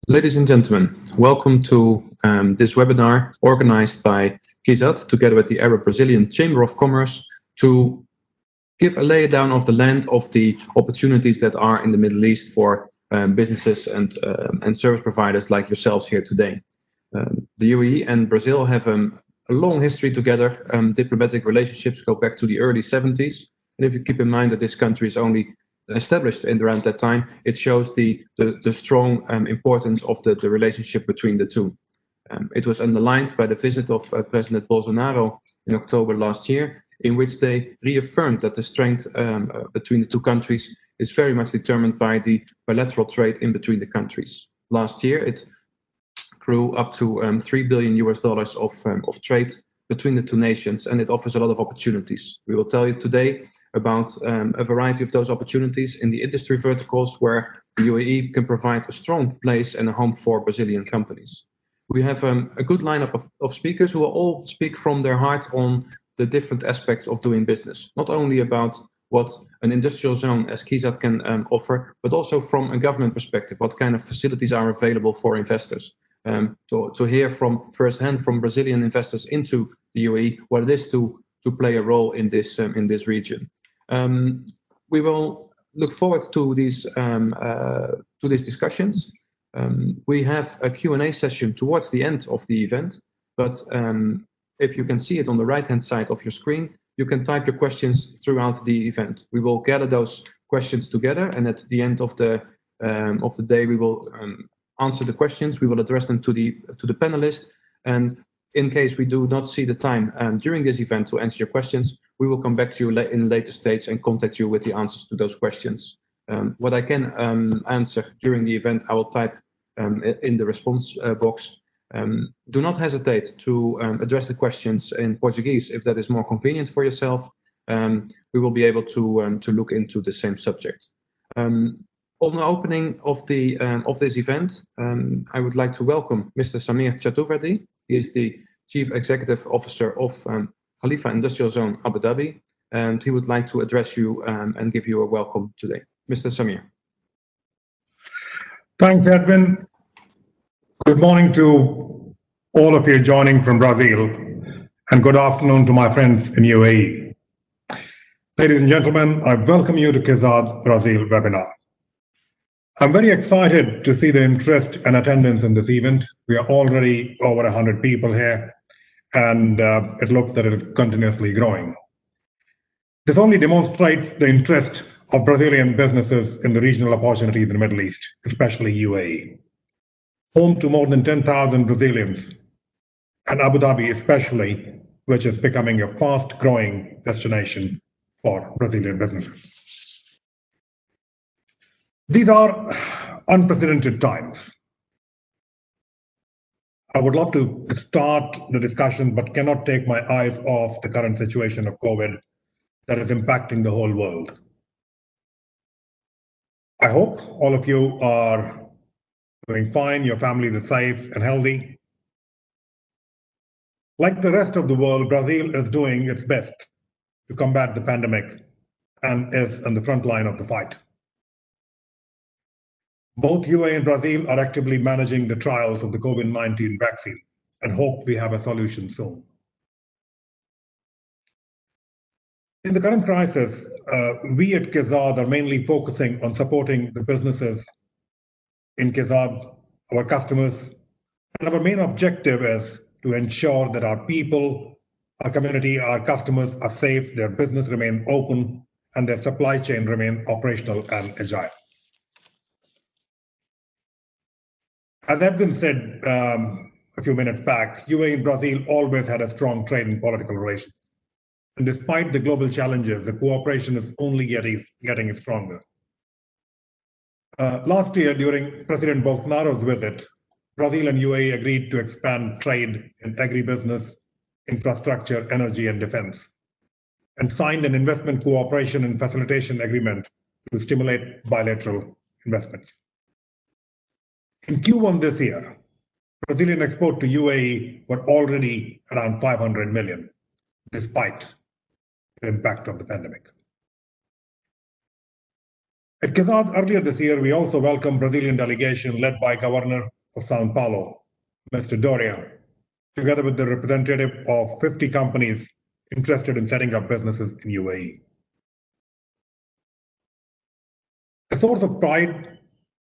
Ladies and gentlemen, welcome to this webinar organized by KIZAD together with the Arab Brazilian Chamber of Commerce to give a laydown of the land of the opportunities that are in the Middle East for businesses and service providers like yourselves here today. The UAE and Brazil have a long history together. Diplomatic relationships go back to the early 70s. And if you keep in mind that this country is only established in around that time, it shows the strong importance of the relationship between the two. It was underlined by the visit of President Bolsonaro in October last year, in which they reaffirmed that the strength between the two countries is very much determined by the bilateral trade in between the countries. Last year, it grew up to $3 billion of trade between the two nations, and it offers a lot of opportunities. We will tell you today about a variety of those opportunities in the industry verticals where the UAE can provide a strong place and a home for Brazilian companies. We have a good lineup of speakers who will all speak from their heart on the different aspects of doing business, not only about what an industrial zone as KIZAD can offer, but also from a government perspective, what kind of facilities are available for investors. To hear from firsthand from Brazilian investors into the UAE what it is to play a role in this region. We will look forward to these discussions. We have a Q&A session towards the end of the event, but if you can see it on the right-hand side of your screen, you can type your questions throughout the event. We will gather those questions together, and at the end of the day, we will answer the questions. We will address them to the panelists, and in case we do not see the time during this event to answer your questions, we will come back to you in a later stage and contact you with the answers to those questions. What I can answer during the event, I will type in the response box. Do not hesitate to address the questions in Portuguese if that is more convenient for yourself. We will be able to look into the same subject. On the opening of this event, I would like to welcome Mr. Samir Chaturvedi. He is the Chief Executive Officer of Khalifa Industrial Zone Abu Dhabi, and he would like to address you and give you a welcome today. Mr. Samir. Thanks, Edwin. Good morning to all of you joining from Brazil, and good afternoon to my friends in UAE. Ladies and gentlemen, I welcome you to KIZAD Brazil webinar. I'm very excited to see the interest and attendance in this event. We are already over 100 people here, and it looks that it is continuously growing. This only demonstrates the interest of Brazilian businesses in the regional opportunities in the Middle East, especially UAE. Home to more than 10,000 Brazilians, and Abu Dhabi especially, which is becoming a fast-growing destination for Brazilian businesses. These are unprecedented times. I would love to start the discussion, but cannot take my eyes off the current situation of COVID that is impacting the whole world. I hope all of you are doing fine, your families are safe and healthy. Like the rest of the world, Brazil is doing its best to combat the pandemic and is on the front line of the fight. Both UAE and Brazil are actively managing the trials of the COVID-19 vaccine and hope we have a solution soon. In the current crisis, we at KIZAD are mainly focusing on supporting the businesses in KIZAD, our customers, and our main objective is to ensure that our people, our community, our customers are safe, their business remain open, and their supply chain remain operational and agile. As had been said a few minutes back, UAE and Brazil always had a strong trade and political relations. And despite the global challenges, the cooperation is only getting stronger. Last year, during President Bolsonaro's visit, Brazil and UAE agreed to expand trade in agribusiness, infrastructure, energy, and defense, and signed an investment cooperation and facilitation agreement to stimulate bilateral investments. In Q1 this year, Brazilian export to UAE were already around 500 million, despite the impact of the pandemic. At KIZAD earlier this year, we also welcomed Brazilian delegation led by Governor of São Paulo, Mr. Doria, together with the representative of 50 companies interested in setting up businesses in UAE. A source of pride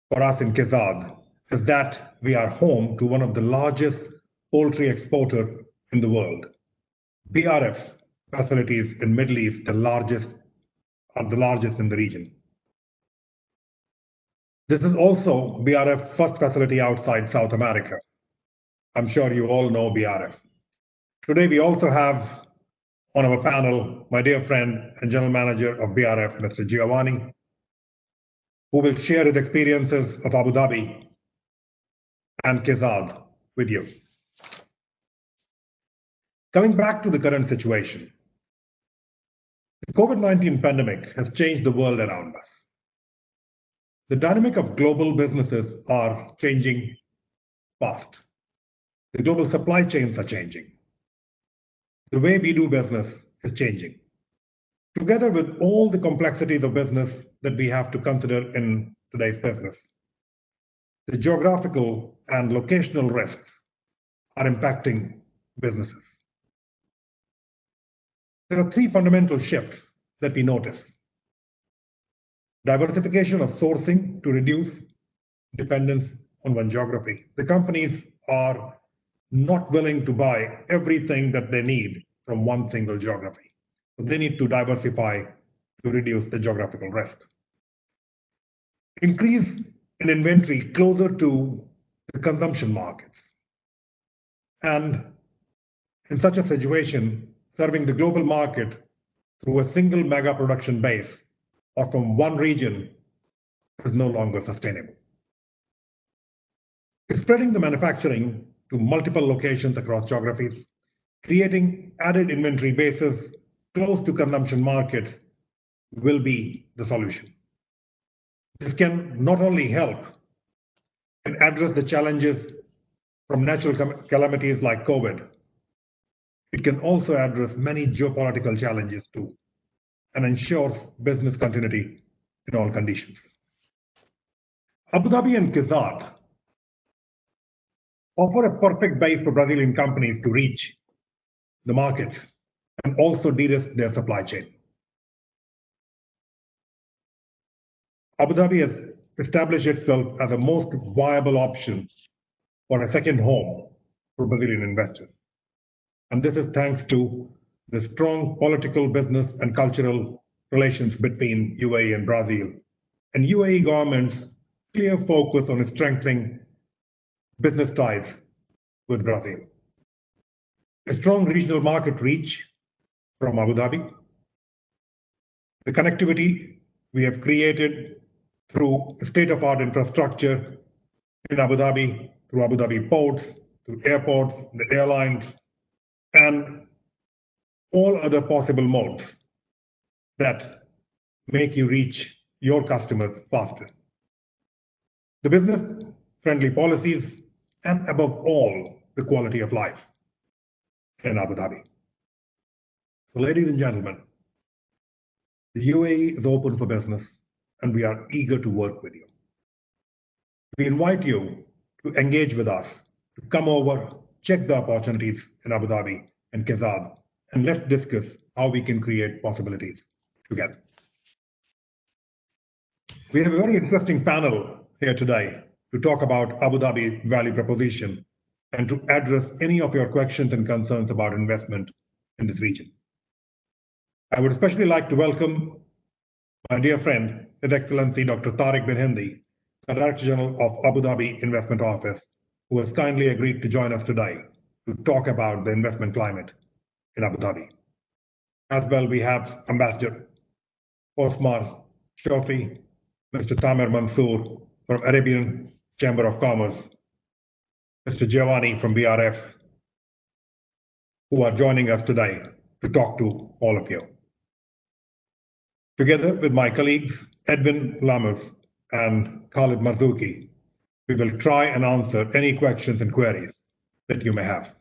for us in KIZAD is that we are home to one of the largest poultry exporter in the world. BRF facilities in Middle East are the largest in the region. This is also BRF's first facility outside South America. I'm sure you all know BRF. Today we also have on our panel my dear friend and General Manager of BRF, Mr. Giovani, who will share his experiences of Abu Dhabi and KIZAD with you. Coming back to the current situation, the COVID-19 pandemic has changed the world around us. The dynamic of global businesses are changing fast. The global supply chains are changing. The way we do business is changing. Together with all the complexities of business that we have to consider in today's business, the geographical and locational risks are impacting businesses. There are three fundamental shifts that we notice. Diversification of sourcing to reduce dependence on one geography. The companies are not willing to buy everything that they need from one single geography. So they need to diversify to reduce the geographical risk. Increase in inventory closer to the consumption markets. And in such a situation, serving the global market through a single mega production base or from one region is no longer sustainable. Spreading the manufacturing to multiple locations across geographies, creating added inventory bases close to consumption markets will be the solution. This can not only help and address the challenges from natural calamities like COVID, it can also address many geopolitical challenges too, and ensure business continuity in all conditions. Abu Dhabi and KIZAD offer a perfect base for Brazilian companies to reach the markets and also de-risk their supply chain. Abu Dhabi has established itself as the most viable option for a second home for Brazilian investors. And this is thanks to the strong political, business, and cultural relations between UAE and Brazil, and UAE government's clear focus on strengthening business ties with Brazil. A strong regional market reach from Abu Dhabi, the connectivity we have created through state-of-the-art infrastructure in Abu Dhabi, through Abu Dhabi ports, through airports, the airlines, and all other possible modes that make you reach your customers faster. The business-friendly policies, and above all, the quality of life in Abu Dhabi. So, ladies and gentlemen, the UAE is open for business, and we are eager to work with you. We invite you to engage with us, to come over, check the opportunities in Abu Dhabi and KIZAD, and let's discuss how we can create possibilities together. We have a very interesting panel here today to talk about Abu Dhabi value proposition and to address any of your questions and concerns about investment in this region. I would especially like to welcome my dear friend, His Excellency Dr. Tariq bin Hendi, the Director General of Abu Dhabi Investment Office, who has kindly agreed to join us today to talk about the investment climate in Abu Dhabi. As well, we have Ambassador Osmar, Chofi, Mr. Tamer Mansour from Arabian Chamber of Commerce, Mr. Giovani from BRF, who are joining us today to talk to all of you. Together with my colleagues, Edwin Lamus and Khalid Marzouki, we will try and answer any questions and queries that you may have.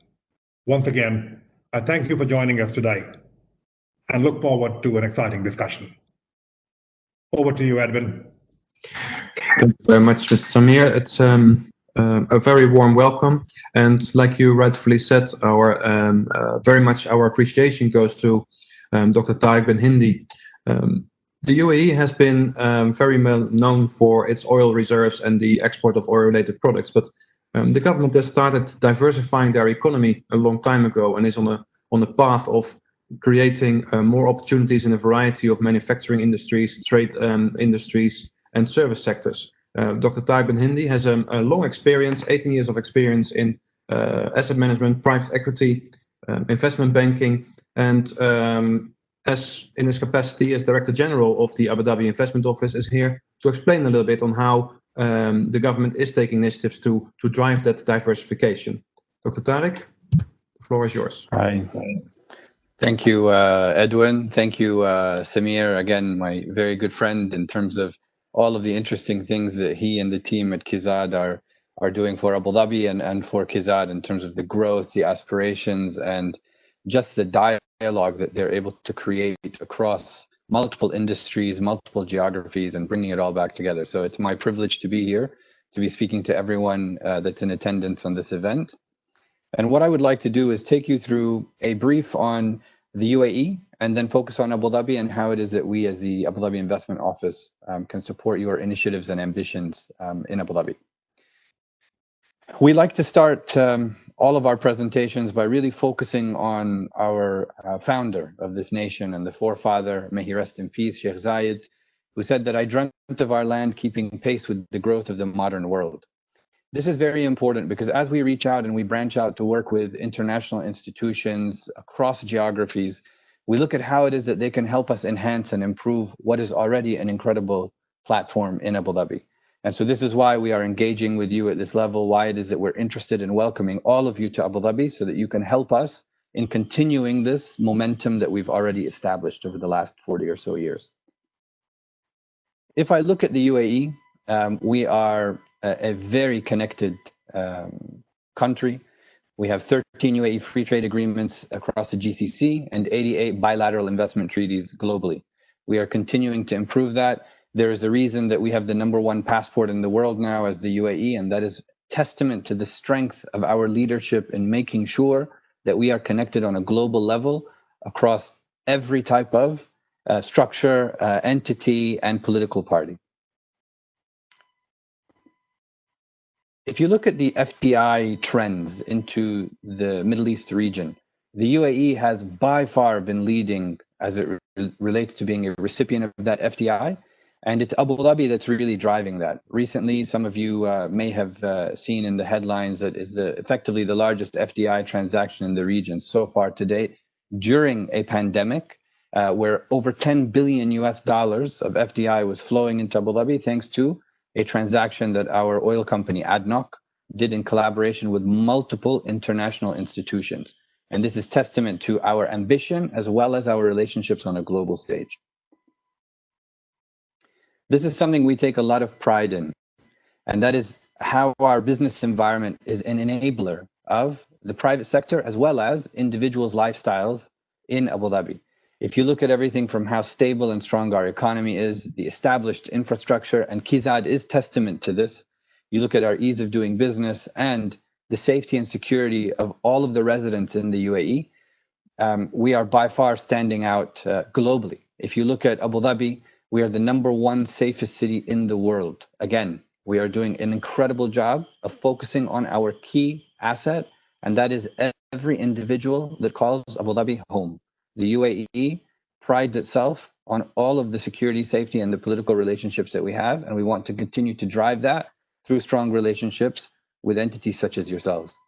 Once again, I thank you for joining us today and look forward to an exciting discussion. Over to you, Edwin. Thank you very much, Mr. Samir. It's a very warm welcome, and like you rightfully said, our very much our appreciation goes to Dr. Tariq bin Hindi. The UAE has been very well known for its oil reserves and the export of oil-related products, but the government has started diversifying their economy a long time ago and is on a path of creating more opportunities in a variety of manufacturing industries, trade industries, and service sectors. Dr. Tariq bin Hindi has a long experience, 18 years of experience in asset management, private equity, investment banking, and as in his capacity as Director General of the Abu Dhabi Investment Office, is here to explain a little bit on how the government is taking initiatives to drive that diversification. Dr. Tariq, the floor is yours. Hi. Thank you, Edwin. Thank you, Samir, again, my very good friend, in terms of all of the interesting things that he and the team at KIZAD are doing for Abu Dhabi and for KIZAD in terms of the growth, the aspirations, and just the dialogue that they're able to create across multiple industries, multiple geographies, and bringing it all back together. So it's my privilege to be here, to be speaking to everyone that's in attendance on this event. And what I would like to do is take you through a brief on the UAE and then focus on Abu Dhabi and how it is that we as the Abu Dhabi Investment Office can support your initiatives and ambitions in Abu Dhabi. We like to start all of our presentations by really focusing on our founder of this nation and the forefather, may he rest in peace, Sheikh Zayed, who said that I dreamt of our land keeping pace with the growth of the modern world. This is very important because as we reach out and we branch out to work with international institutions across geographies, we look at how it is that they can help us enhance and improve what is already an incredible platform in Abu Dhabi. And so this is why we are engaging with you at this level, why it is that we're interested in welcoming all of you to Abu Dhabi so that you can help us in continuing this momentum that we've already established over the last 40 or so years. If I look at the UAE, we are a very connected country. We have 13 UAE free trade agreements across the GCC and 88 bilateral investment treaties globally. We are continuing to improve that. There is a reason that we have the #1 passport in the world now as the UAE, and that is testament to the strength of our leadership in making sure that we are connected on a global level across every type of structure, entity, and political party. If you look at the FDI trends into the Middle East region, the UAE has by far been leading as it relates to being a recipient of that FDI, and it's Abu Dhabi that's really driving that. Recently, some of you may have seen in the headlines that is effectively the largest FDI transaction in the region so far to date during a pandemic, where over $10 billion of FDI was flowing into Abu Dhabi thanks to a transaction that our oil company ADNOC did in collaboration with multiple international institutions. And this is testament to our ambition as well as our relationships on a global stage. This is something we take a lot of pride in, and that is how our business environment is an enabler of the private sector as well as individuals' lifestyles in Abu Dhabi. If you look at everything from how stable and strong our economy is, the established infrastructure, and KIZAD is testament to this. You look at our ease of doing business and the safety and security of all of the residents in the UAE, we are by far standing out globally. If you look at Abu Dhabi, we are the #1 safest city in the world. Again, we are doing an incredible job of focusing on our key asset, and that is every individual that calls Abu Dhabi home. The UAE prides itself on all of the security, safety, and the political relationships that we have, and we want to continue to drive that through strong relationships with entities such as yourselves.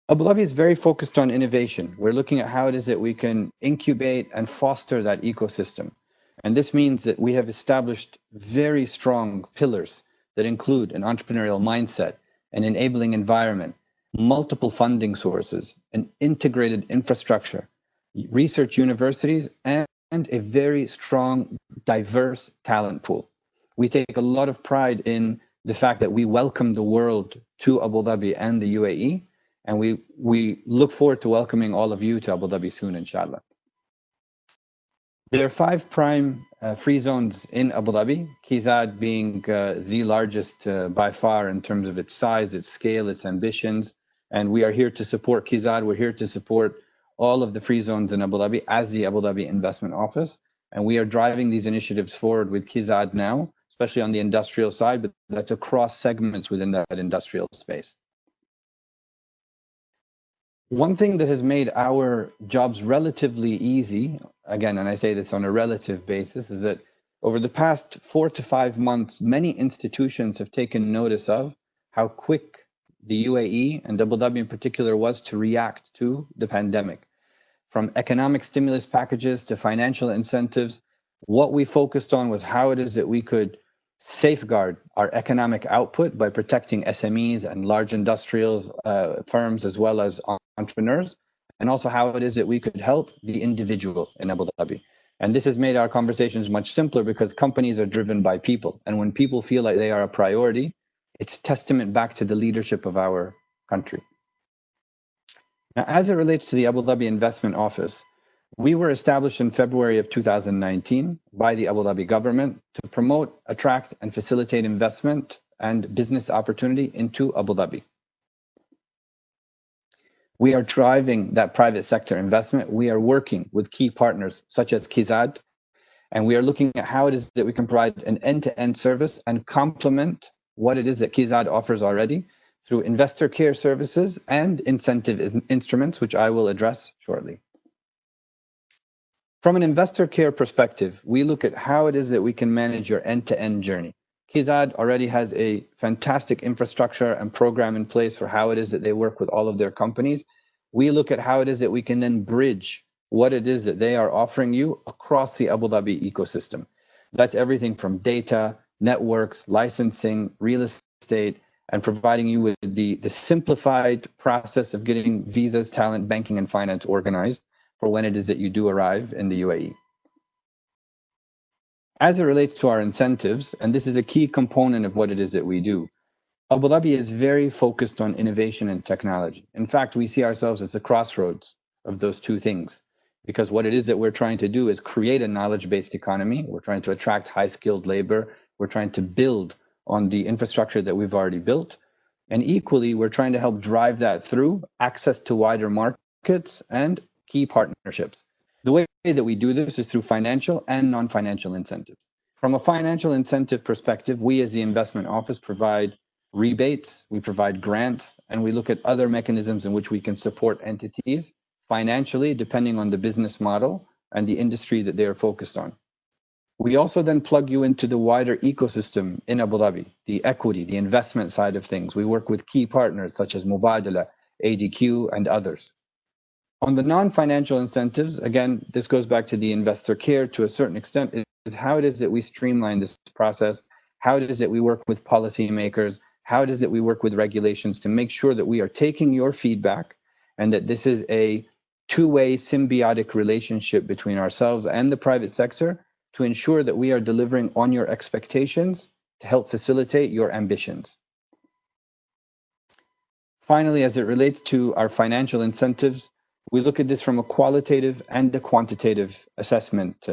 Abu Dhabi is very focused on innovation. We're looking at how it is that we can incubate and foster that ecosystem. And this means that we have established very strong pillars that include an entrepreneurial mindset, an enabling environment, multiple funding sources, an integrated infrastructure, research universities, and a very strong, diverse talent pool. We take a lot of pride in the fact that we welcome the world to Abu Dhabi and the UAE, and we look forward to welcoming all of you to Abu Dhabi soon, inshallah. There are 5 prime free zones in Abu Dhabi, KIZAD being the largest by far in terms of its size, its scale, its ambitions. And we are here to support KIZAD. We're here to support all of the free zones in Abu Dhabi as the Abu Dhabi Investment Office. And we are driving these initiatives forward with KIZAD now, especially on the industrial side, but that's across segments within that industrial space. One thing that has made our jobs relatively easy, again, and I say this on a relative basis, is that over the past 4 to 5 months, many institutions have taken notice of how quick the UAE and Abu Dhabi in particular was to react to the pandemic. From economic stimulus packages to financial incentives, what we focused on was how it is that we could safeguard our economic output by protecting SMEs and large industrials firms as well as entrepreneurs, and also how it is that we could help the individual in Abu Dhabi. And this has made our conversations much simpler because companies are driven by people. And when people feel like they are a priority, it's testament back to the leadership of our country. Now, as it relates to the Abu Dhabi Investment Office, we were established in February of 2019 by the Abu Dhabi government to promote, attract, and facilitate investment and business opportunity into Abu Dhabi. We are driving that private sector investment. We are working with key partners such as KIZAD, and we are looking at how it is that we can provide an end-to-end service and complement what it is that KIZAD offers already through investor care services and incentive instruments, which I will address shortly. From an investor care perspective, we look at how it is that we can manage your end-to-end journey. KIZAD already has a fantastic infrastructure and program in place for how it is that they work with all of their companies. We look at how it is that we can then bridge what it is that they are offering you across the Abu Dhabi ecosystem. That's everything from data, networks, licensing, real estate, and providing you with the simplified process of getting visas, talent, banking, and finance organized for when it is that you do arrive in the UAE. As it relates to our incentives, and this is a key component of what it is that we do, Abu Dhabi is very focused on innovation and technology. In fact, we see ourselves as the crossroads of those two things, because what it is that we're trying to do is create a knowledge-based economy. We're trying to attract high-skilled labor. We're trying to build on the infrastructure that we've already built. And equally, we're trying to help drive that through access to wider markets and key partnerships. The way that we do this is through financial and non-financial incentives. From a financial incentive perspective, we as the investment office provide rebates, we provide grants, and we look at other mechanisms in which we can support entities financially, depending on the business model and the industry that they are focused on. We also then plug you into the wider ecosystem in Abu Dhabi, the equity, the investment side of things. We work with key partners such as Mubadala, ADQ, and others. On the non-financial incentives, again, this goes back to the investor care to a certain extent, is how it is that we streamline this process, how it is that we work with policymakers, how it is that we work with regulations to make sure that we are taking your feedback and that this is a two-way symbiotic relationship between ourselves and the private sector to ensure that we are delivering on your expectations to help facilitate your ambitions. Finally, as it relates to our financial incentives, we look at this from a qualitative and a quantitative assessment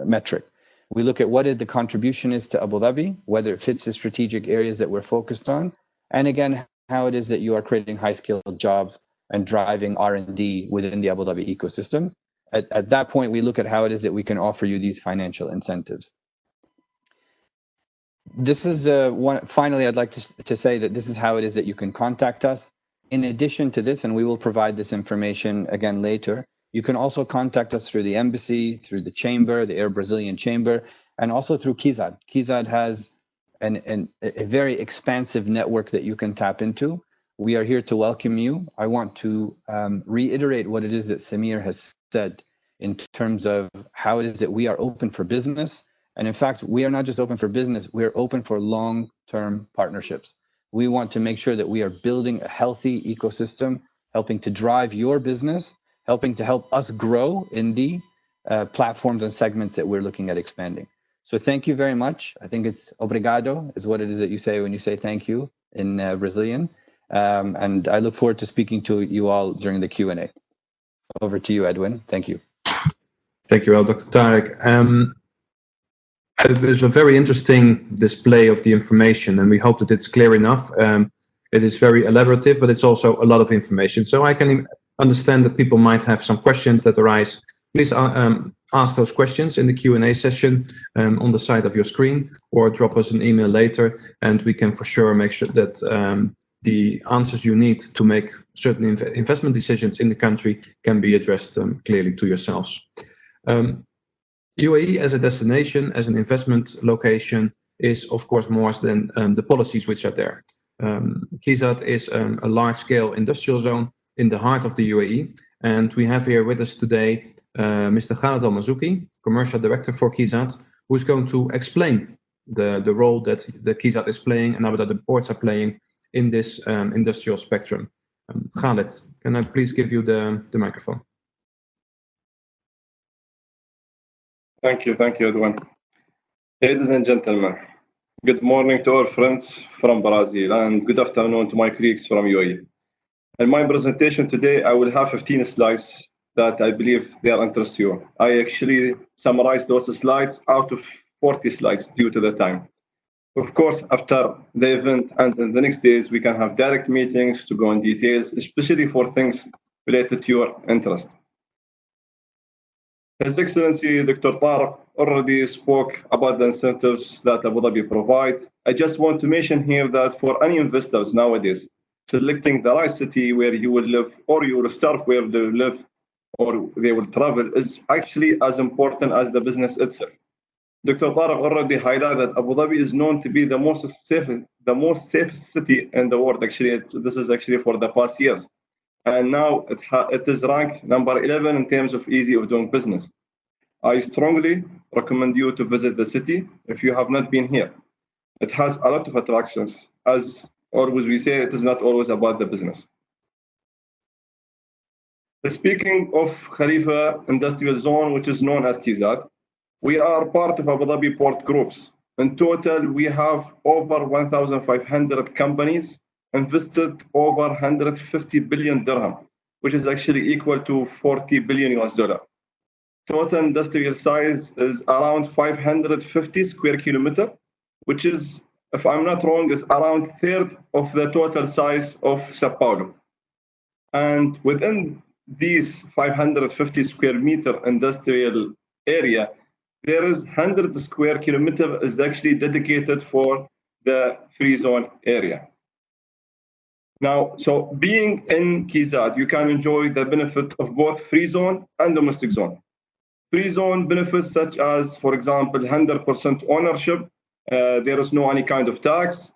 metric. We look at what the contribution is to Abu Dhabi, whether it fits the strategic areas that we're focused on, and again, how it is that you are creating high-skilled jobs and driving R&D within the Abu Dhabi ecosystem. At that point, we look at how it is that we can offer you these financial incentives. This is finally, I'd like to say that this is how it is that you can contact us. In addition to this, and we will provide this information again later, you can also contact us through the embassy, through the chamber, the Air Brazilian Chamber, and also through KIZAD. KIZAD has a very expansive network that you can tap into. We are here to welcome you. I want to reiterate what it is that Samir has said in terms of how it is that we are open for business. And in fact, we are not just open for business, we're open for long-term partnerships. We want to make sure that we are building a healthy ecosystem, helping to drive your business, helping to help us grow in the platforms and segments that we're looking at expanding. So thank you very much. I think it's obrigado is what it is that you say when you say thank you in Brazilian. And I look forward to speaking to you all during the Q&A. Over to you, Edwin. Thank you. Thank you, Dr. Tariq. It was a very interesting display of the information, and we hope that it's clear enough. It is very elaborative, but it's also a lot of information. So I can understand that people might have some questions that arise. Please ask those questions in the Q&A session on the side of your screen, or drop us an email later, and we can for sure make sure that the answers you need to make certain investment decisions in the country can be addressed clearly to yourselves. UAE as a destination, as an investment location, is of course more than the policies which are there. KIZAD is a large-scale industrial zone in the heart of the UAE, and we have here with us today Mr. Khaled Al-Mazouki, Commercial Director for KIZAD, who's going to explain the role that the KIZAD is playing and that the ports are playing in this industrial spectrum. Khaled, can I please give you the microphone? Thank you, Edwin. Ladies and gentlemen, good morning to our friends from Brazil, and good afternoon to my colleagues from UAE. In my presentation today, I will have 15 slides that I believe they are interest to you. I actually summarized those slides out of 40 slides due to the time. Of course, after the event and in the next days, we can have direct meetings to go in details, especially for things related to your interest. His Excellency Dr. Tariq already spoke about the incentives that Abu Dhabi provides. I just want to mention here that for any investors nowadays, selecting the right city where you will live, or you will start where they live, or they will travel, is actually as important as the business itself. Dr. Tariq already highlighted that Abu Dhabi is known to be the most safe city in the world. Actually, this is actually for the past years. And now it is ranked number 11 in terms of easy of doing business. I strongly recommend you to visit the city if you have not been here. It has a lot of attractions. As always we say, it is not always about the business. Speaking of Khalifa Industrial Zone, which is known as KIZAD, we are part of Abu Dhabi port groups. In total, we have over 1,500 companies invested over 150 billion dirham, which is actually equal to 40 billion US dollar. Total industrial size is around 550 square kilometer, which is, if I'm not wrong, is around a third of the total size of Sao Paulo. And within these 550 square meter industrial area, there is 100 square kilometer is actually dedicated for the free zone area. Now, so being in KIZAD, you can enjoy the benefit of both free zone and domestic zone. Free zone benefits such as, for example, 100% ownership, there is no any kind of tax,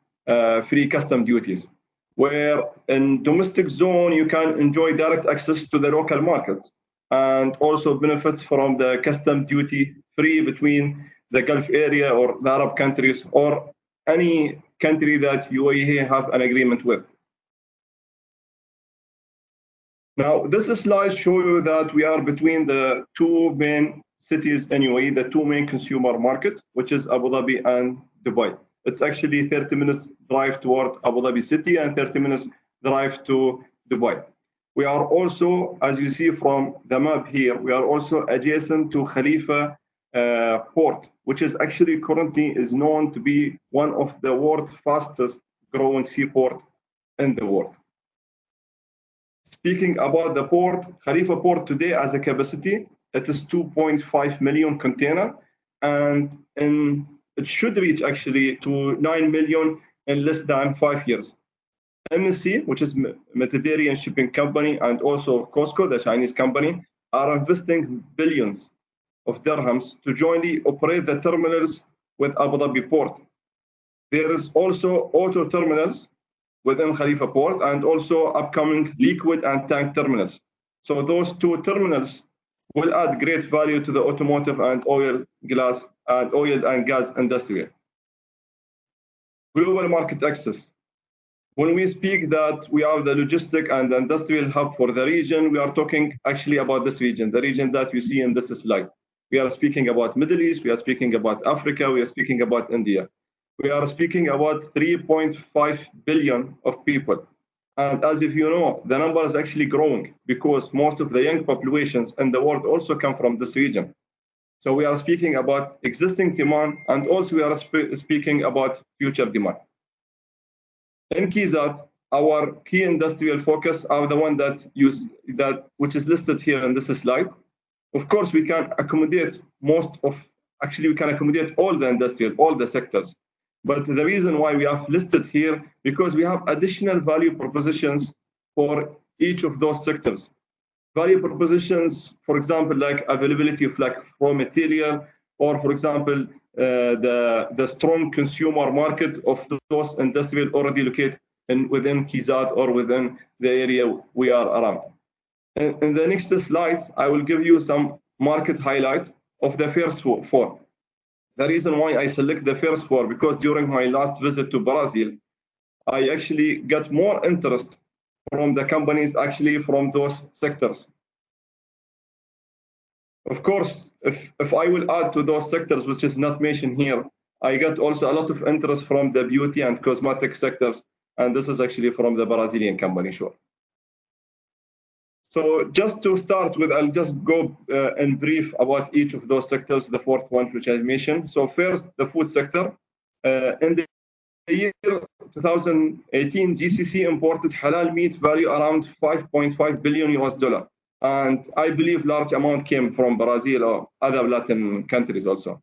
free custom duties. Where in domestic zone, you can enjoy direct access to the local markets and also benefits from the custom duty free between the Gulf area or the Arab countries or any country that UAE have an agreement with. Now, this slide shows you that we are between the two main cities in UAE, the two main consumer markets, which is Abu Dhabi and Dubai. It's actually 30 minutes drive toward Abu Dhabi city and 30 minutes drive to Dubai. We are also, as you see from the map here, we are also adjacent to Khalifa port, which is actually currently is known to be one of the world's fastest growing seaport in the world. Speaking about the port, Khalifa port today as a capacity, it is 2.5 million container, and it should reach actually to 9 million in less than 5 years. MSC, which is Mediterranean Shipping Company, and also COSCO, the Chinese company, are investing billions of dirhams to jointly operate the terminals with Abu Dhabi port. There is also auto terminals within Khalifa port and also upcoming liquid and tank terminals. So those two terminals will add great value to the automotive and oil and gas industry. Global market access. When we speak that we are the logistic and the industrial hub for the region, we are talking actually about this region, the region that you see in this slide. We are speaking about Middle East, we are speaking about Africa, we are speaking about India. We are speaking about 3.5 billion of people. And as if you know, the number is actually growing because most of the young populations in the world also come from this region. So we are speaking about existing demand, and also we are speaking about future demand. In KIZAD, our key industrial focus are the one which is listed here in this slide. Of course, we can accommodate we can accommodate all the sectors. But the reason why we have listed here, because we have additional value propositions for each of those sectors. Value propositions, for example, like availability of raw material, or for example, the strong consumer market of those industrial already located within KIZAD or within the area we are around. In the next slides, I will give you some market highlight of the first four. The reason why I select the first four, because during my last visit to Brazil, I actually got more interest from the companies actually from those sectors. Of course, if I will add to those sectors, which is not mentioned here, I got also a lot of interest from the beauty and cosmetic sectors, and this is actually from the Brazilian company, sure. So just to start with, I'll just go in brief about each of those sectors, the fourth one which I mentioned. So first, the food sector. In the year 2018, GCC imported halal meat value around $5.5 billion. And I believe large amount came from Brazil or other Latin countries also.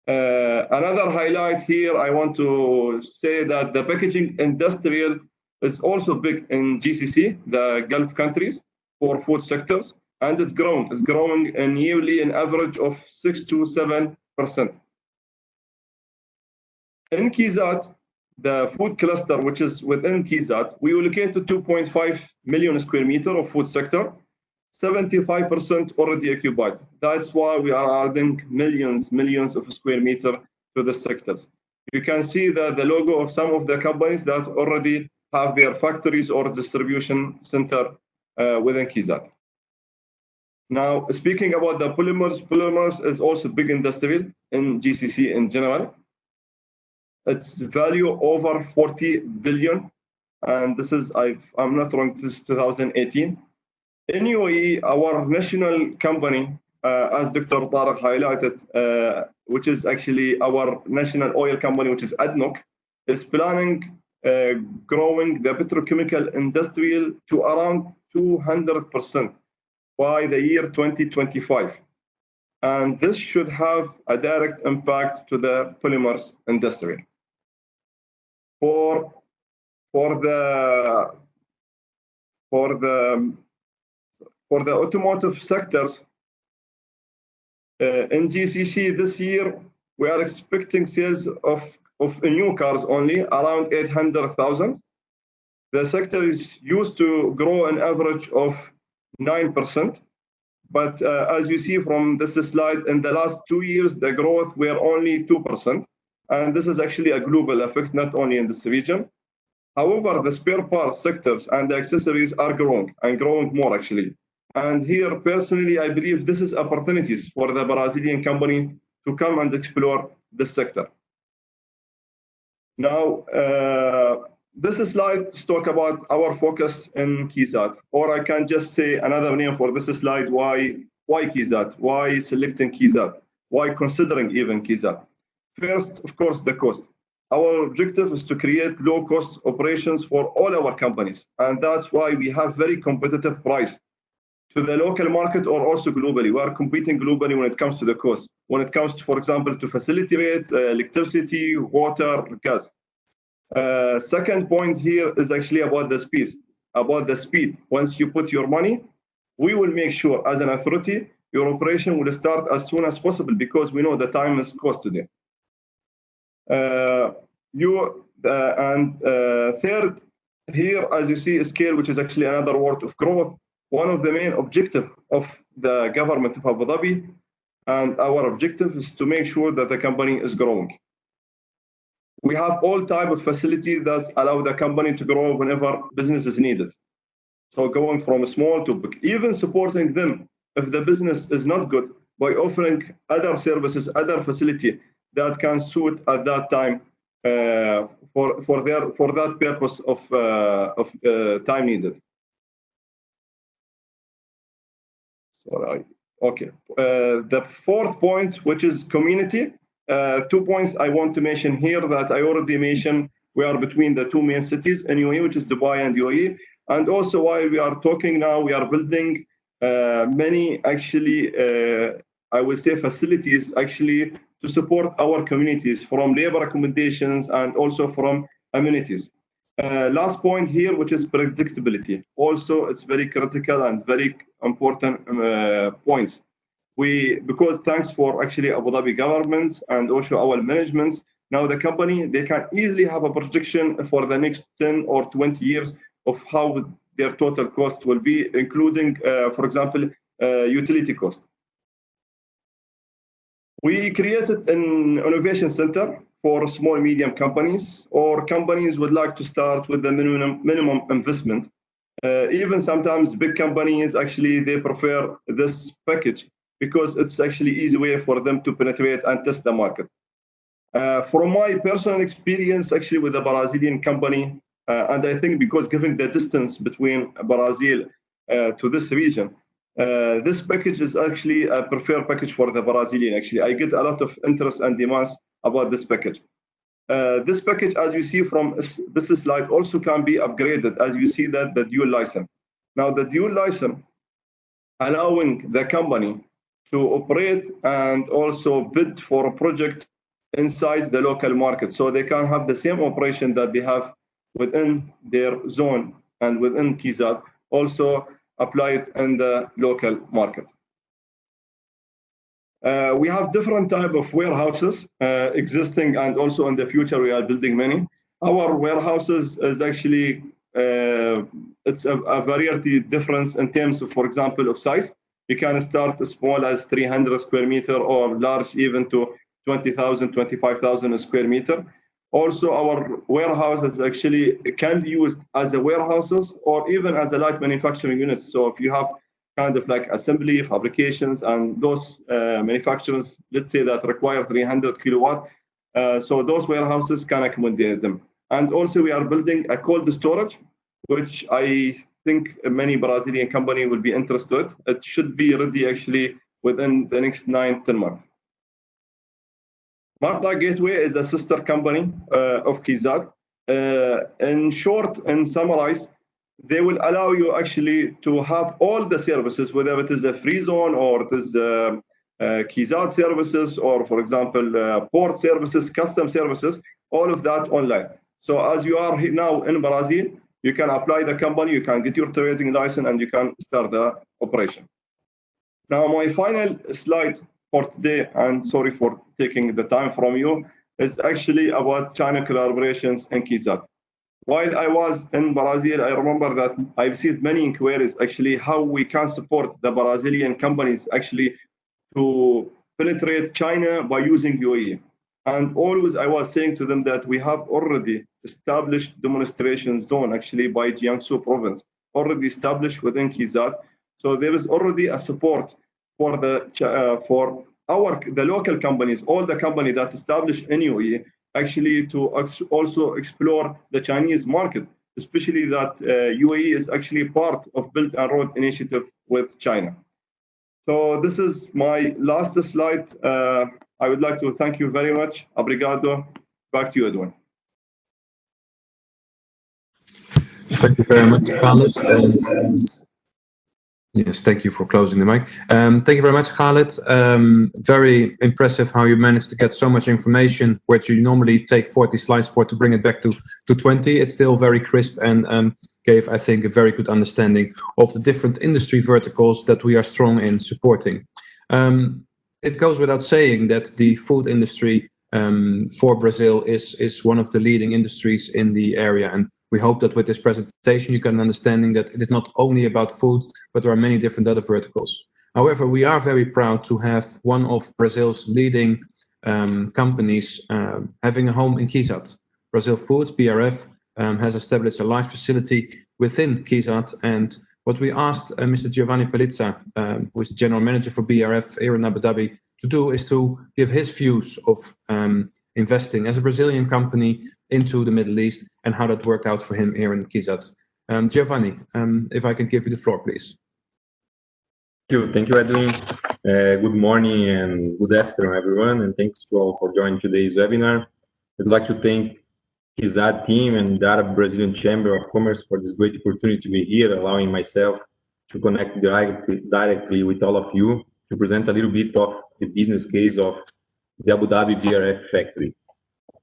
Another highlight here, I want to say that the packaging industrial is also big in GCC, the Gulf countries, for food sectors, and it's growing in yearly an average of 6 to 7%. In KIZAD, the food cluster, which is within KIZAD, we allocated 2.5 million square meters of food sector, 75% already occupied. That's why we are adding millions of square meters to the sectors. You can see the logo of some of the companies that already have their factories or distribution center within KIZAD. Now, speaking about the polymers is also big industrial in GCC in general. Its value over 40 billion, and this is, I'm not wrong, this is 2018. In UAE, our national company, as Dr. Tariq highlighted, which is actually our national oil company, which is ADNOC, is planning growing the petrochemical industrial to around 200% by the year 2025. And this should have a direct impact to the polymers industry. For the automotive sectors, in GCC this year, we are expecting sales of new cars only around 800,000. The sector is used to grow an average of 9%. But as you see from this slide, in the last 2 years, the growth were only 2%. And this is actually a global effect, not only in this region. However, the spare parts sectors and the accessories are growing, and growing more actually. And here, personally, I believe this is opportunities for the Brazilian company to come and explore this sector. Now, this slide talks about our focus in KIZAD, or I can just say another name for this slide, why KIZAD, why selecting KIZAD, why considering even KIZAD. First, of course, the cost. Our objective is to create low-cost operations for all our companies, and that's why we have very competitive price to the local market or also globally. We are competing globally when it comes to the cost. When it comes to, for example, to facility rates, electricity, water, gas. Second point here is actually about the speed. Once you put your money, we will make sure as an authority, your operation will start as soon as possible because we know the time is cost today. Third, here, as you see, scale, which is actually another word of growth. One of the main objectives of the government of Abu Dhabi, and our objective is to make sure that the company is growing. We have all type of facilities that allow the company to grow whenever business is needed. So going from small to big, even supporting them if the business is not good by offering other services, other facility that can suit at that time for that purpose of time needed. Sorry. Okay. The fourth point, which is community. 2 points I want to mention here that I already mentioned. We are between the two main cities in UAE, which is Dubai and UAE. And also while we are talking now, we are building many actually, I would say facilities actually to support our communities from labor accommodations and also from amenities. Last point here, which is predictability. Also, it's very critical and very important points. Because thanks for actually Abu Dhabi governments and also our managements, now the company, they can easily have a projection for the next 10 or 20 years of how their total cost will be, including, for example, utility cost. We created an innovation center for small, medium companies, or companies would like to start with the minimum investment. Even sometimes big companies, actually, they prefer this package because it's actually easy way for them to penetrate and test the market. From my personal experience, actually, with a Brazilian company, and I think because given the distance between Brazil to this region, this package is actually a preferred package for the Brazilian. Actually, I get a lot of interest and demands about this package. This package, as you see from this slide, also can be upgraded, as you see that the dual license. Now, the dual license allowing the company to operate and also bid for a project inside the local market. So they can have the same operation that they have within their zone and within KIZAD, also apply it in the local market. We have different type of warehouses existing, and also in the future we are building many. Our warehouses is actually, it's a variety difference in terms of, for example, of size. You can start as small as 300 square meter or large even to 20,000, 25,000 square meter. Also, our warehouses actually can be used as a warehouses or even as a light manufacturing units. So if you have kind of like assembly, fabrications, and those manufacturers, let's say that require 300 kilowatt, so those warehouses can accommodate them. And also we are building a cold storage, which I think many Brazilian company will be interested. It should be ready actually within the next 9-10 months. Marta Gateway is a sister company of KIZAD. In short and summarize, they will allow you actually to have all the services, whether it is a free zone or it is KIZAD services, or for example, port services, custom services, all of that online. So as you are now in Brazil, you can apply the company, you can get your trading license, and you can start the operation. Now, my final slide for today, and sorry for taking the time from you, is actually about China collaborations in KIZAD. While I was in Brazil, I remember that I received many inquiries actually how we can support the Brazilian companies actually to penetrate China by using UAE. And always I was saying to them that we have already established demonstration zone actually by Jiangsu province, already established within KIZAD. So there is already a support for the local companies, all the companies that established in UAE, actually to also explore the Chinese market, especially that UAE is actually part of Belt and Road Initiative with China. So this is my last slide. I would like to thank you very much. Obrigado. Back to you, Edwin. Thank you very much, Khaled. Yes, thank you for closing the mic. Thank you very much, Khaled. Very impressive how you managed to get so much information, which you normally take 40 slides for, to bring it back to 20. It's still very crisp and gave, I think, a very good understanding of the different industry verticals that we are strong in supporting. It goes without saying that the food industry for Brazil is one of the leading industries in the area, and we hope that with this presentation you get an understanding that it is not only about food, but there are many different other verticals. However, we are very proud to have one of Brazil's leading companies having a home in KIZAD. Brazil Foods, BRF, has established a live facility within KIZAD, and what we asked Mr. Giovani Pelliza, who is the general manager for BRF here in Abu Dhabi, to do is to give his views of investing as a Brazilian company into the Middle East and how that worked out for him here in KIZAD. Giovani, if I can give you the floor, please. Thank you, Edwin. Good morning and good afternoon, everyone, and thanks to all for joining today's webinar. I'd like to thank KIZAD team and the Arab Brazilian Chamber of Commerce for this great opportunity to be here, allowing myself to connect directly with all of you to present a little bit of the business case of the Abu Dhabi BRF factory.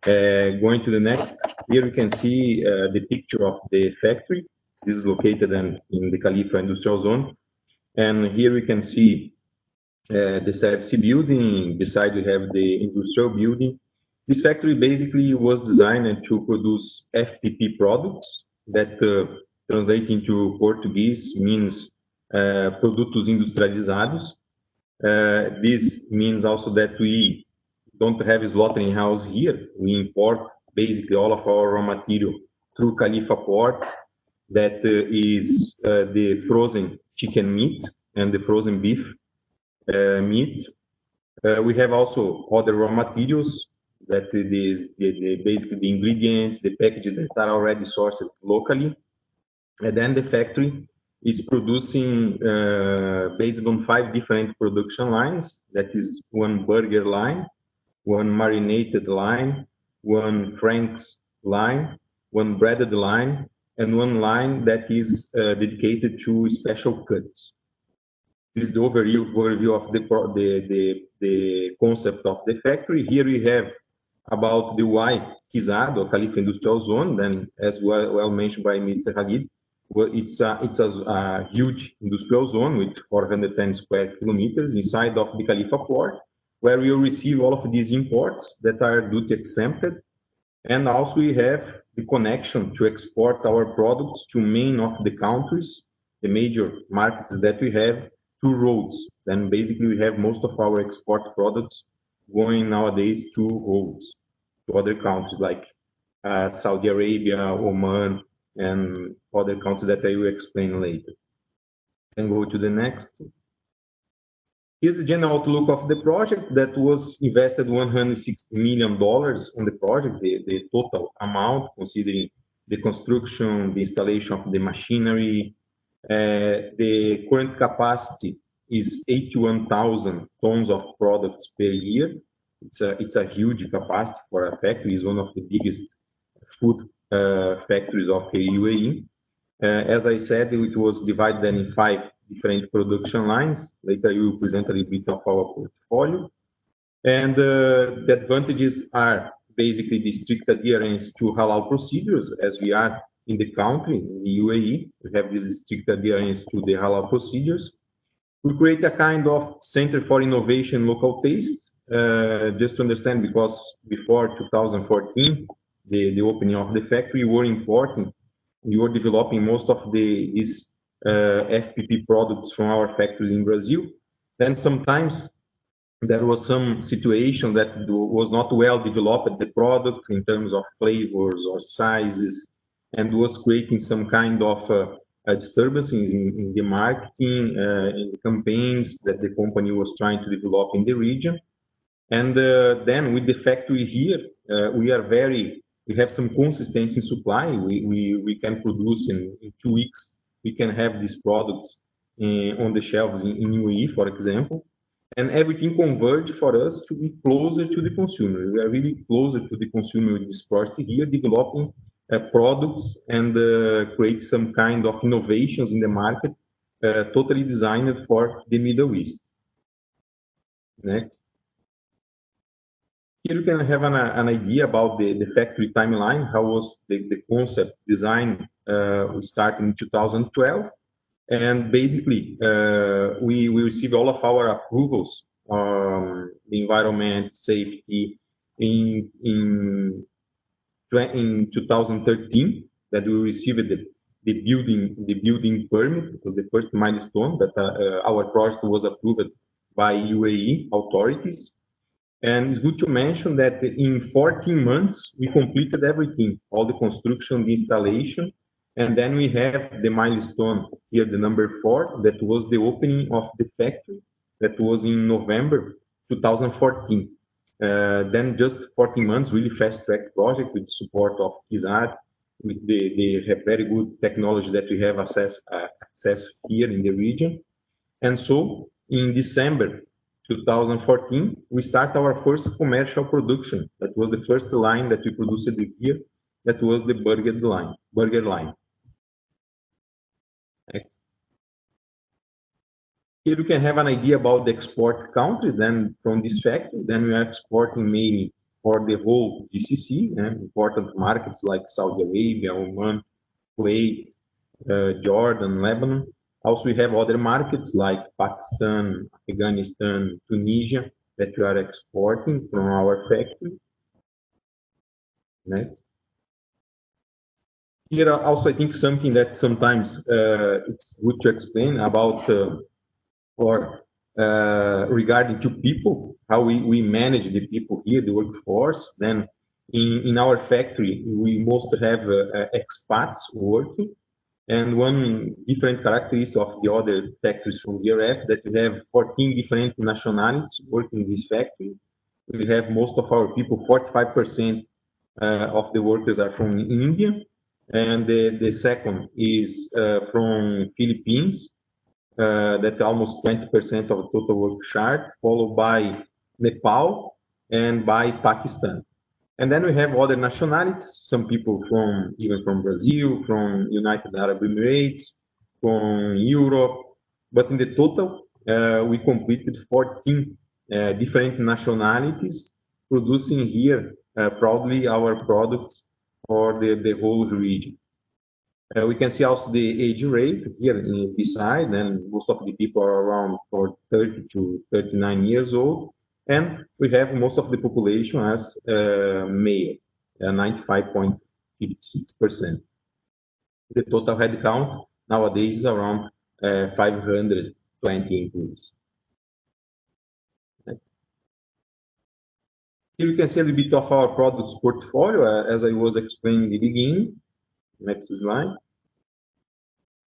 Going to the next, here you can see the picture of the factory. This is located in the Khalifa industrial zone. And here we can see the CFC building. Beside, we have the industrial building. This factory basically was designed to produce FPP products that translate into Portuguese means produtos industrializados. This means also that we don't have slaughtering house here. We import basically all of our raw material through Khalifa port. That is the frozen chicken meat and the frozen beef meat. We have also other raw materials that is basically the ingredients, the packages that are already sourced locally. And then the factory is producing based on 5 different production lines. That is one burger line, one marinated line, one Frank's line, one breaded line, and one line that is dedicated to special cuts. This is the overview of the concept of the factory. Here we have about the why KIZAD or Khalifa Industrial Zone, then as well mentioned by Mr. Hadid. Well, it's a huge industrial zone with 410 square kilometers inside of the Khalifa port, where we will receive all of these imports that are duty exempted. And also we have the connection to export our products to main of the countries, the major markets that we have, through roads. Then basically we have most of our export products going nowadays through roads to other countries like Saudi Arabia, Oman, and other countries that I will explain later. And go to the next. Here's the general outlook of the project. That was invested $160 million on the project, the total amount, considering the construction, the installation of the machinery. The current capacity is 81,000 tons of products per year. It's a huge capacity for a factory. It's one of the biggest food factories of the UAE. As I said, it was divided in 5 different production lines. Later, you will present a little bit of our portfolio. And the advantages are basically the strict adherence to halal procedures, as we are in the country, in the UAE. We have this strict adherence to the halal procedures. We create a kind of center for innovation, local taste, just to understand, because before 2014, the opening of the factory were important. We were developing most of these FPP products from our factories in Brazil. Then sometimes there was some situation that was not well developed, the product in terms of flavors or sizes, and was creating some kind of disturbances in the marketing, in the campaigns that the company was trying to develop in the region. And then with the factory here, we have some consistency in supply. We can produce in 2 weeks. We can have these products on the shelves in UAE, for example, and everything converge for us to be closer to the consumer. We are really closer to the consumer with this project here, developing products and create some kind of innovations in the market, totally designed for the Middle East. Next. Here you can have an idea about the factory timeline. How was the concept design? We started in 2012, and basically we received all of our approvals, the environment, safety, in 2013, that we received the building permit. It was the first milestone that our project was approved by UAE authorities. And it's good to mention that in 14 months, we completed everything, all the construction, the installation, and then we have the milestone here, the number 4, that was the opening of the factory. That was in November 2014. Then just 14 months, really fast-track project with support of KIZAD, with the very good technology that we have access here in the region. And so in December 2014, we start our first commercial production. That was the first line that we produced here. That was the burger line. Next. Here you can have an idea about the export countries. Then from this factory, then we are exporting mainly for the whole GCC, important markets like Saudi Arabia, Oman, Kuwait, Jordan, Lebanon. Also, we have other markets like Pakistan, Afghanistan, Tunisia that we are exporting from our factory. Next. Here also, I think something that sometimes it's good to explain about regarding to people, how we manage the people here, the workforce. Then in our factory, we mostly have expats working. And one different characteristic of the other factories from DRF that we have 14 different nationalities working in this factory. We have most of our people, 45% of the workers are from India, and the second is from Philippines, that almost 20% of the total work chart, followed by Nepal and by Pakistan. And then we have other nationalities, some people even from Brazil, from United Arab Emirates, from Europe. But in the total, we completed 14 different nationalities producing here proudly our products for the whole region. We can see also the age rate here in this side, and most of the people are around 30 to 39 years old. And we have most of the population as male, 95.56%. The total headcount nowadays is around 520 employees. Next. Here you can see a little bit of our products portfolio, as I was explaining in the beginning. Next slide.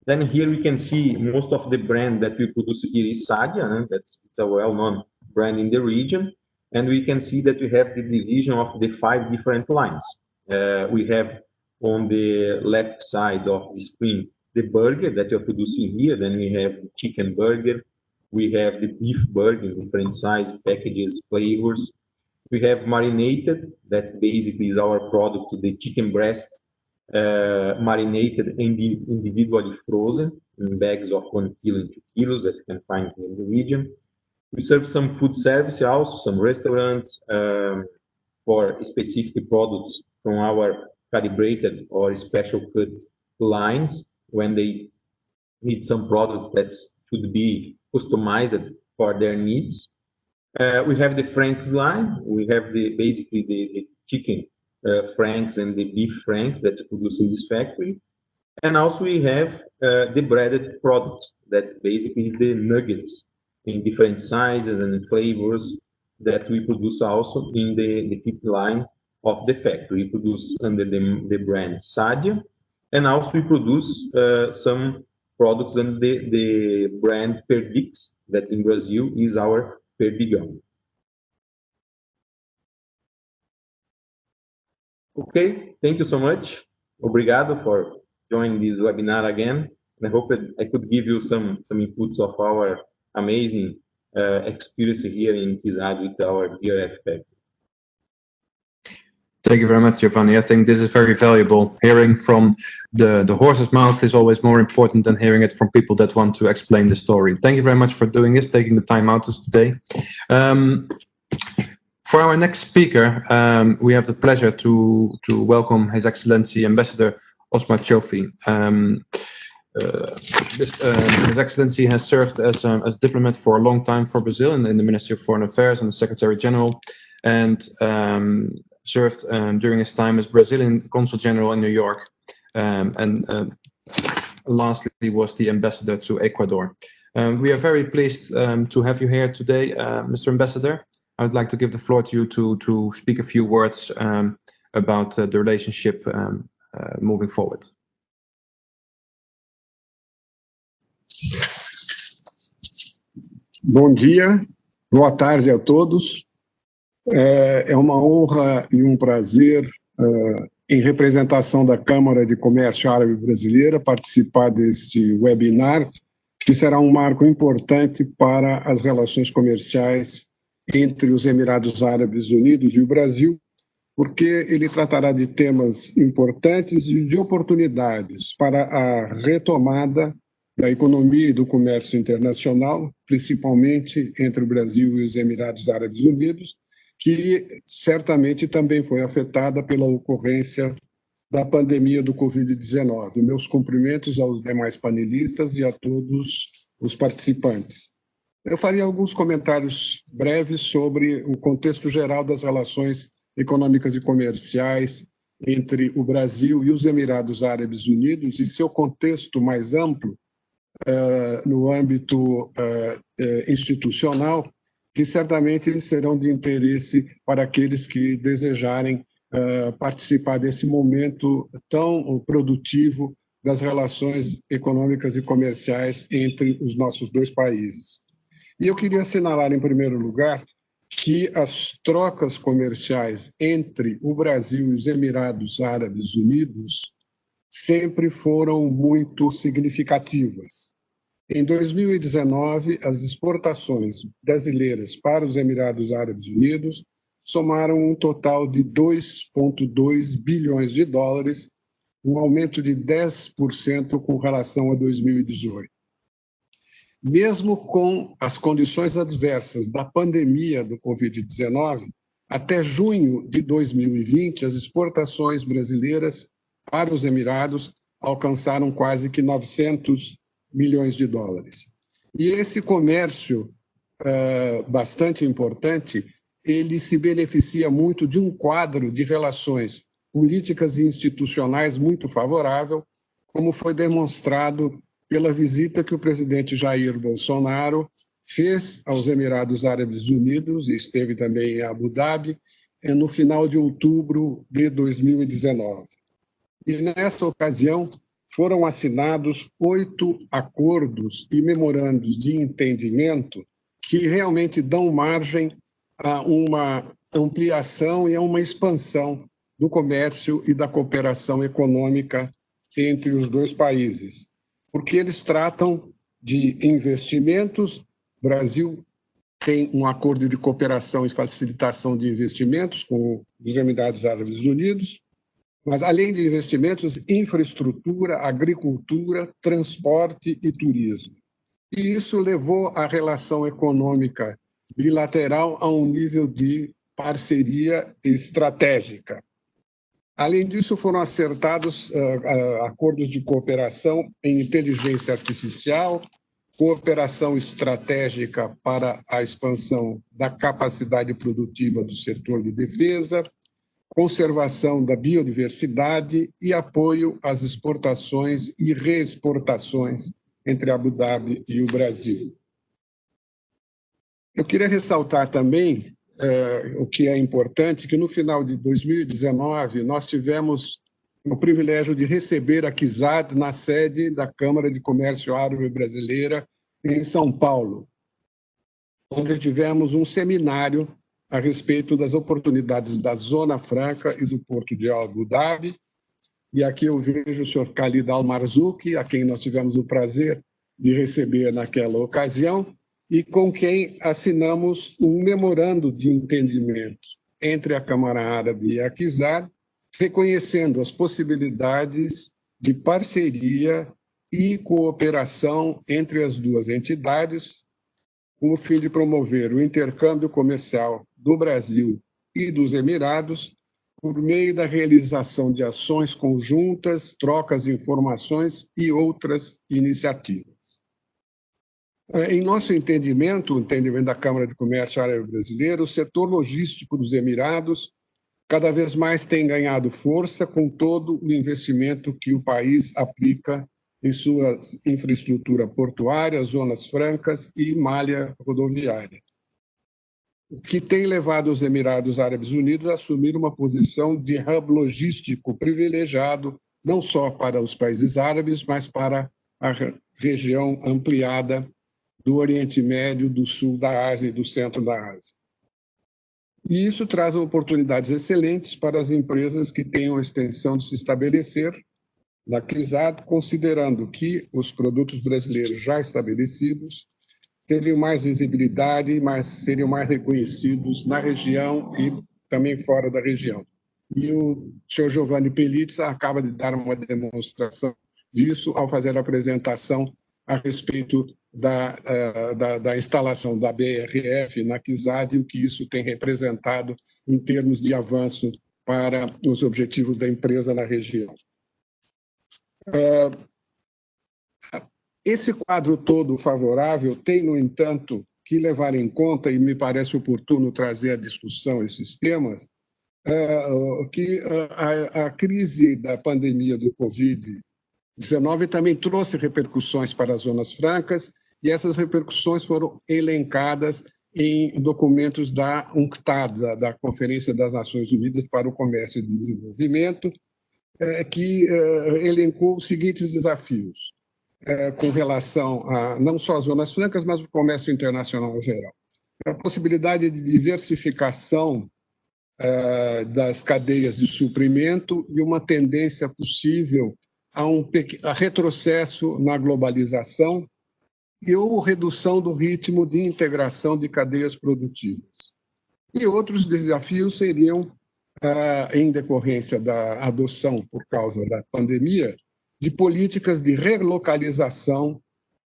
Then here we can see most of the brand that we produce here is Sadia, and it's a well-known brand in the region. And we can see that we have the division of the 5 different lines. We have on the left side of the screen the burger that you're producing here. Then we have the chicken burger. We have the beef burger in different size, packages, flavors. We have marinated, that basically is our product, the chicken breast, marinated and individually frozen in bags of 1 kilo and 2 kilos that you can find in the region. We serve some food service also, some restaurants for specific products from our calibrated or special cut lines when they need some product that should be customized for their needs. We have the franks line. We have basically the chicken franks and the beef franks that we produce in this factory. And also we have the breaded products that basically is the nuggets in different sizes and flavors that we produce also in the tip line of the factory. We produce under the brand Sadia, and also we produce some products under the brand Perdix, that in Brazil is our Perdigão. Okay, thank you so much. Obrigado for joining this webinar again. And I hope that I could give you some inputs of our amazing experience here in KIZAD with our DRF factory. Thank you very much, Giovani. I think this is very valuable. Hearing from the horse's mouth is always more important than hearing it from people that want to explain the story. Thank you very much for doing this, taking the time out today. For our next speaker, we have the pleasure to welcome His Excellency Ambassador Osmar Chofi. His Excellency has served as a diplomat for a long time for Brazil in the Ministry of Foreign Affairs and the Secretary General, and served during his time as Brazilian Consul General in New York, and lastly was the ambassador to Ecuador. We are very pleased to have you here today, Mr. Ambassador. I would like to give the floor to you to speak a few words about the relationship moving forward. Bom dia, Boa tarde a todos. É uma honra e um prazer, em representação da Câmara de Comércio Árabe Brasileira, participar deste webinar, que será um marco importante para as relações comerciais entre os Emirados Árabes Unidos e o Brasil, porque ele tratará de temas importantes e de oportunidades para a retomada da economia e do comércio internacional, principalmente entre o Brasil e os Emirados Árabes Unidos, que certamente também foi afetada pela ocorrência da pandemia do Covid-19. Meus cumprimentos aos demais panelistas e a todos os participantes. Eu faria alguns comentários breves sobre o contexto geral das relações econômicas e comerciais entre o Brasil e os Emirados Árabes Unidos e seu contexto mais amplo no âmbito institucional, que certamente serão de interesse para aqueles que desejarem participar desse momento tão produtivo das relações econômicas e comerciais entre os nossos dois países. E eu queria assinalar, em primeiro lugar, que as trocas comerciais entre o Brasil e os Emirados Árabes Unidos sempre foram muito significativas. Em 2019, as exportações brasileiras para os Emirados Árabes Unidos somaram um total de 2,2 bilhões de dólares, um aumento de 10% com relação a 2018. Mesmo com as condições adversas da pandemia do Covid-19, até junho de 2020, as exportações brasileiras para os Emirados alcançaram quase que 900 milhões de dólares. E esse comércio bastante importante, ele se beneficia muito de um quadro de relações políticas e institucionais muito favorável, como foi demonstrado pela visita que o presidente Jair Bolsonaro fez aos Emirados Árabes Unidos e esteve também em Abu Dhabi no final de outubro de 2019. E nessa ocasião foram assinados 8 acordos e memorandos de entendimento que realmente dão margem a uma ampliação e a uma expansão do comércio e da cooperação econômica entre os dois países, porque eles tratam de investimentos. O Brasil tem um acordo de cooperação e facilitação de investimentos com os Emirados Árabes Unidos, mas, além de investimentos, infraestrutura, agricultura, transporte e turismo. E isso levou a relação econômica bilateral a um nível de parceria estratégica. Além disso, foram acertados acordos de cooperação em inteligência artificial, cooperação estratégica para a expansão da capacidade produtiva do setor de defesa, conservação da biodiversidade e apoio às exportações e reexportações entre Abu Dhabi e o Brasil. Eu queria ressaltar também o que é importante, que no final de 2019 nós tivemos o privilégio de receber a KIZAD na sede da Câmara de Comércio Árabe Brasileira em São Paulo, onde tivemos um seminário a respeito das oportunidades da Zona Franca e do Porto de Abu Dhabi. E aqui eu vejo o senhor Khalid Al-Marzouki, a quem nós tivemos o prazer de receber naquela ocasião, e com quem assinamos um memorando de entendimento entre a Câmara Árabe e a KIZAD, reconhecendo as possibilidades de parceria e cooperação entre as duas entidades, com o fim de promover o intercâmbio comercial do Brasil e dos Emirados por meio da realização de ações conjuntas, trocas de informações e outras iniciativas. Em nosso entendimento, o entendimento da Câmara de Comércio Árabe Brasileira, o setor logístico dos Emirados cada vez mais tem ganhado força com todo o investimento que o país aplica em sua infraestrutura portuária, zonas francas e malha rodoviária, o que tem levado os Emirados Árabes Unidos a assumir uma posição de hub logístico privilegiado, não só para os países árabes, mas para a região ampliada do Oriente Médio, do Sul da Ásia e do Centro da Ásia. E isso traz oportunidades excelentes para as empresas que tenham a extensão de se estabelecer na KIZAD, considerando que os produtos brasileiros já estabelecidos teriam mais visibilidade, seriam mais reconhecidos na região e também fora da região. E o senhor Giovani Pelliza acaba de dar uma demonstração disso ao fazer a apresentação a respeito da instalação da BRF na KIZAD e o que isso tem representado em termos de avanço para os objetivos da empresa na região. Esse quadro todo favorável tem, no entanto, que levar em conta, e me parece oportuno trazer à discussão esses temas, que a crise da pandemia do Covid-19 também trouxe repercussões para as zonas francas, e essas repercussões foram elencadas em documentos da UNCTAD, da Conferência das Nações Unidas para o Comércio e Desenvolvimento, que elencou os seguintes desafios com relação a não só as zonas francas, mas o comércio internacional em geral. A possibilidade de diversificação das cadeias de suprimento e uma tendência possível a retrocesso na globalização e ou redução do ritmo de integração de cadeias produtivas. E outros desafios seriam, em decorrência da adoção, por causa da pandemia, de políticas de relocalização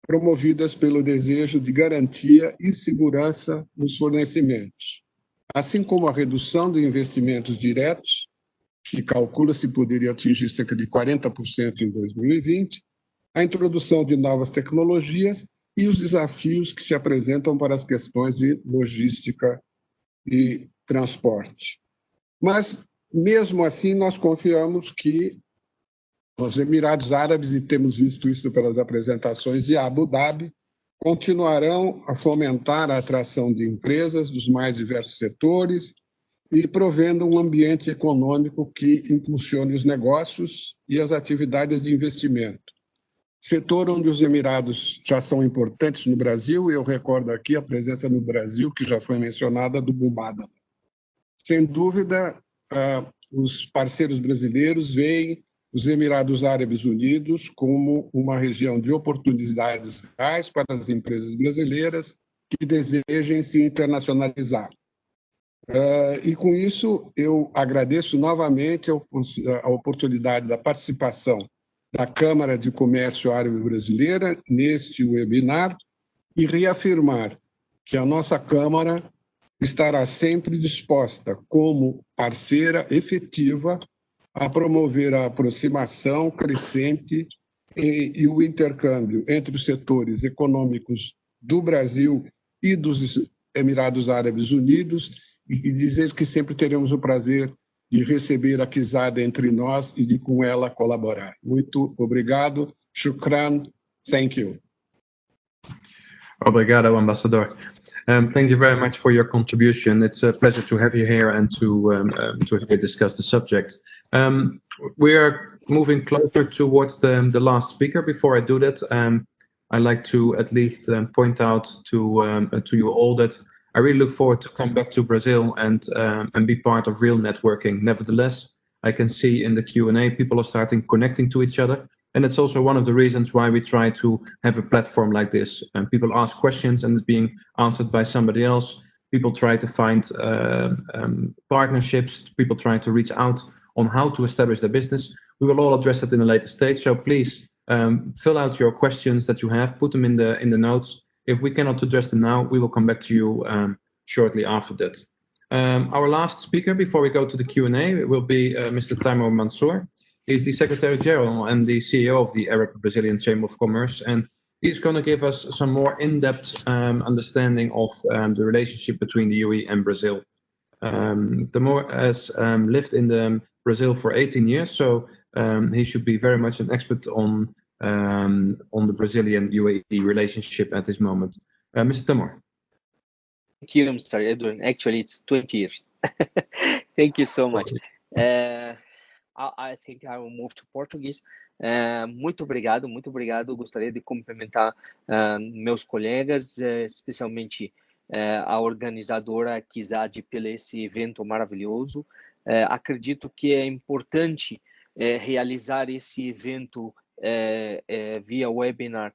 promovidas pelo desejo de garantia e segurança nos fornecimentos, assim como a redução de investimentos diretos, que calcula-se poderia atingir cerca de 40% em 2020, a introdução de novas tecnologias e os desafios que se apresentam para as questões de logística e transporte. Mas, mesmo assim, nós confiamos que os Emirados Árabes, e temos visto isso pelas apresentações de Abu Dhabi, continuarão a fomentar a atração de empresas dos mais diversos setores e provendo um ambiente econômico que impulsione os negócios e as atividades de investimento. Setor onde os Emirados já são importantes no Brasil, e eu recordo aqui a presença no Brasil, que já foi mencionada, do Bumada. Sem dúvida, os parceiros brasileiros veem os Emirados Árabes Unidos como uma região de oportunidades reais para as empresas brasileiras que desejem se internacionalizar. E com isso, eu agradeço novamente a oportunidade da participação da Câmara de Comércio Árabe Brasileira neste webinar e reafirmar que a nossa Câmara estará sempre disposta, como parceira efetiva, a promover a aproximação crescente e o intercâmbio entre os setores econômicos do Brasil e dos Emirados Árabes Unidos, e dizer que sempre teremos o prazer de receber a KIZAD entre nós e de com ela colaborar. Muito obrigado. Shukran. Thank you. Obrigado, Ambassador. Thank you very much for your contribution. It's a pleasure to have you here and to discuss the subject. We are moving closer towards the last speaker. Before I do that, I'd like to at least point out to you all that I really look forward to come back to Brazil and be part of real networking. Nevertheless, I can see in the Q&A people are starting connecting to each other. And it's also one of the reasons why we try to have a platform like this. And people ask questions and it's being answered by somebody else. People try to find partnerships. People try to reach out on how to establish their business. We will all address that in a later stage. So please fill out your questions that you have, put them in the notes. If we cannot address them now, we will come back to you shortly after that. Our last speaker before we go to the Q&A will be Mr. Tamer Mansour. He's the Secretary General and the CEO of the Arab Brazilian Chamber of Commerce, and he's going to give us some more in-depth understanding of the relationship between the UAE and Brazil. Tamer has lived in Brazil for 18 years, so he should be very much an expert on the Brazilian-UAE relationship at this moment. Mr. Tamer. Thank you, Mr. Edwin. Actually, it's 20 years. Thank you so much. I think I will move to Portuguese. Muito obrigado. Gostaria de cumprimentar meus colegas, especialmente a organizadora KIZAD pelo esse evento maravilhoso. Acredito que é importante realizar esse evento via webinar,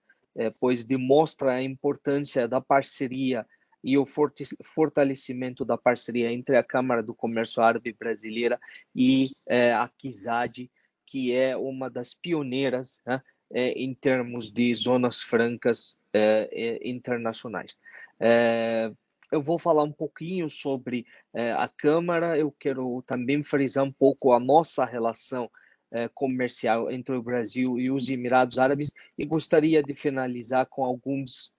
pois demonstra a importância da parceria e o fortalecimento da parceria entre a Câmara do Comércio Árabe Brasileira e a KIZAD, que é uma das pioneiras, né, em termos de zonas francas internacionais. Eu vou falar um pouquinho sobre a Câmara, eu quero também frisar um pouco a nossa relação comercial entre o Brasil e os Emirados Árabes e gostaria de finalizar com algumas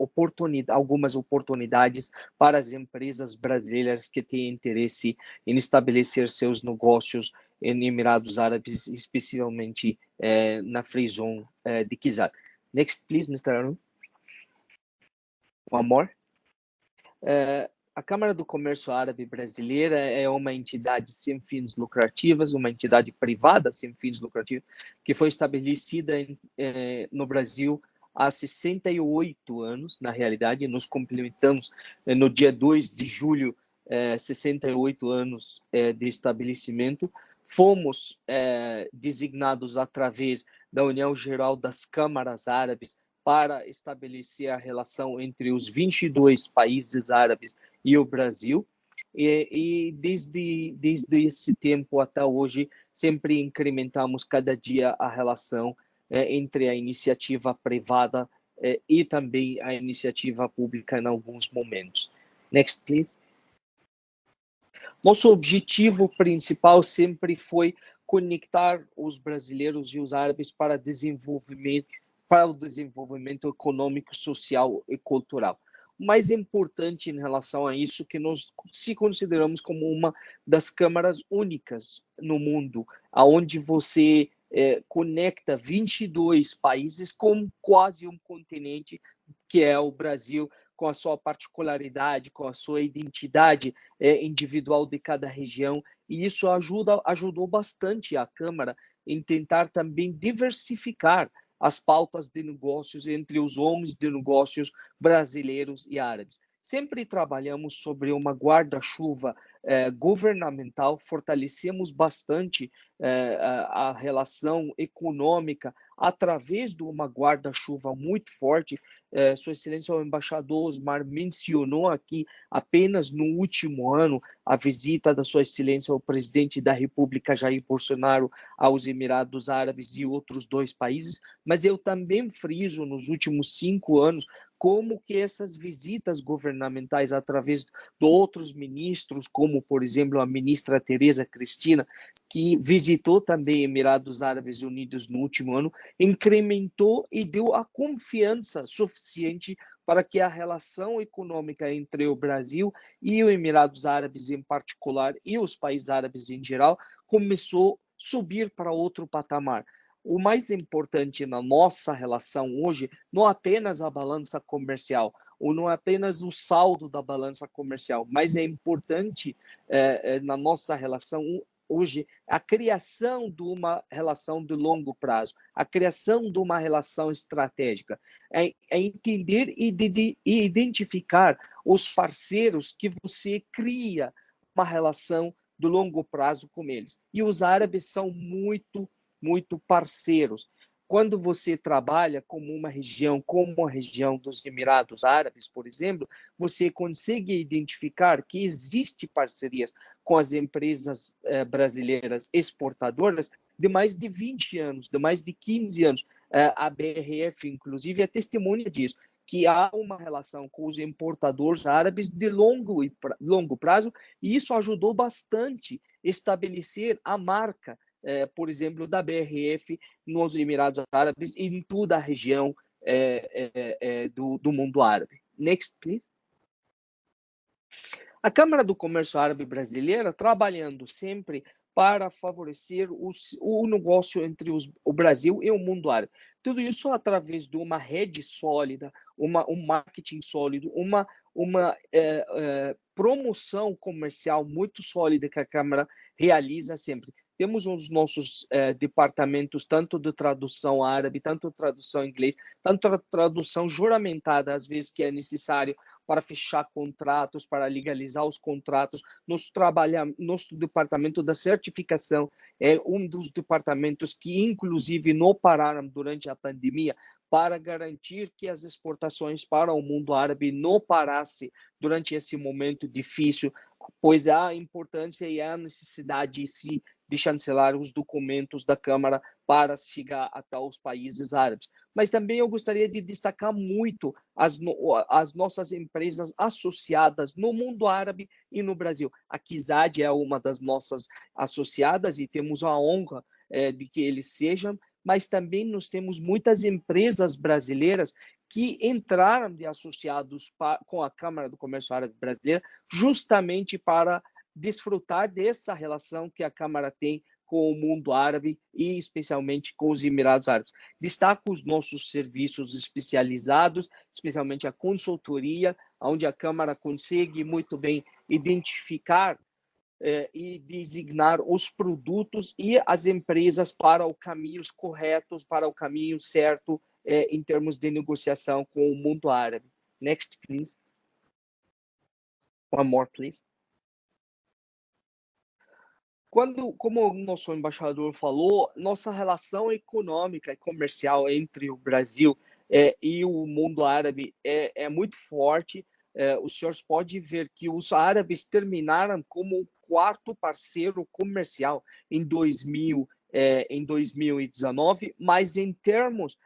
oportunidades para as empresas brasileiras que têm interesse em estabelecer seus negócios em Emirados Árabes, especialmente na Free Zone de KIZAD. Next, please, Mr. Arun. One more. A Câmara do Comércio Árabe Brasileira é uma entidade sem fins lucrativos, uma entidade privada sem fins lucrativos, que foi estabelecida no Brasil há 68 anos, na realidade, nos complementamos no dia 2 de julho, 68 anos de estabelecimento. Fomos designados através da União Geral das Câmaras Árabes para estabelecer a relação entre os 22 países árabes e o Brasil, e desde esse tempo até hoje, sempre incrementamos cada dia a relação entre a iniciativa privada e também a iniciativa pública em alguns momentos. Next, please. Nosso objetivo principal sempre foi conectar os brasileiros e os árabes para o desenvolvimento econômico, social e cultural. O mais importante em relação a isso é que nós se consideramos como uma das câmaras únicas no mundo, onde você conecta 22 países com quase um continente, que é o Brasil, com a sua particularidade, com a sua identidade individual de cada região, e isso ajudou bastante a Câmara em tentar também diversificar as pautas de negócios entre os homens de negócios brasileiros e árabes. Sempre trabalhamos sobre uma guarda-chuva governamental, fortalecemos bastante a relação econômica através de uma guarda-chuva muito forte. Sua Excelência, o embaixador Osmar mencionou aqui apenas no último ano a visita da Sua Excelência, o presidente da República, Jair Bolsonaro, aos Emirados Árabes e outros 2 países, mas eu também friso nos últimos 5 anos como que essas visitas governamentais através de outros ministros, como, por exemplo, a ministra Tereza Cristina, que visitou também Emirados Árabes Unidos no último ano, incrementou e deu a confiança suficiente para que a relação econômica entre o Brasil e os Emirados Árabes em particular e os países árabes em geral começou a subir para outro patamar. O mais importante na nossa relação hoje não é apenas a balança comercial, ou não é apenas o saldo da balança comercial, mas é importante na nossa relação hoje a criação de uma relação de longo prazo, a criação de uma relação estratégica, é entender e identificar os parceiros que você cria uma relação de longo prazo com eles. E os árabes são muito parceiros. Quando você trabalha como uma região, como a região dos Emirados Árabes, por exemplo, você consegue identificar que existe parcerias com as empresas brasileiras exportadoras de mais de 20 anos, de mais de 15 anos. A BRF, inclusive, é testemunha disso, que há uma relação com os importadores árabes de longo prazo, e isso ajudou bastante a estabelecer a marca, por exemplo, da BRF nos Emirados Árabes e em toda a região do mundo árabe. Next, please. A Câmara do Comércio Árabe Brasileira trabalhando sempre para favorecer o negócio entre o Brasil e o mundo árabe. Tudo isso através de uma rede sólida, um marketing sólido, uma promoção comercial muito sólida que a Câmara realiza sempre. temos os nossos departamentos, tanto de tradução árabe, tanto de tradução inglês, tanto de tradução juramentada, às vezes que é necessário para fechar contratos, para legalizar os contratos. Nosso departamento da certificação é um dos departamentos que, inclusive, não pararam durante a pandemia para garantir que as exportações para o mundo árabe não parassem durante esse momento difícil, pois há a importância e a necessidade de chancelar os documentos da Câmara para chegar até os países árabes. Mas também eu gostaria de destacar muito as nossas empresas associadas no mundo árabe e no Brasil. A KIZAD é uma das nossas associadas e temos a honra de que eles sejam, mas também nós temos muitas empresas brasileiras que entraram de associados com a Câmara do Comércio Árabe Brasileira justamente para desfrutar dessa relação que a Câmara tem com o mundo árabe e especialmente com os Emirados Árabes. Destaco os nossos serviços especializados, especialmente a consultoria, onde a Câmara consegue muito bem identificar e designar os produtos e as empresas para os caminhos corretos, para o caminho certo em termos de negociação com o mundo árabe. Next, please. One more, please. Como o nosso embaixador falou, nossa relação econômica e comercial entre o Brasil e o mundo árabe é muito forte. Os senhores podem ver que os árabes terminaram como o quarto parceiro comercial em 2019, mas em termos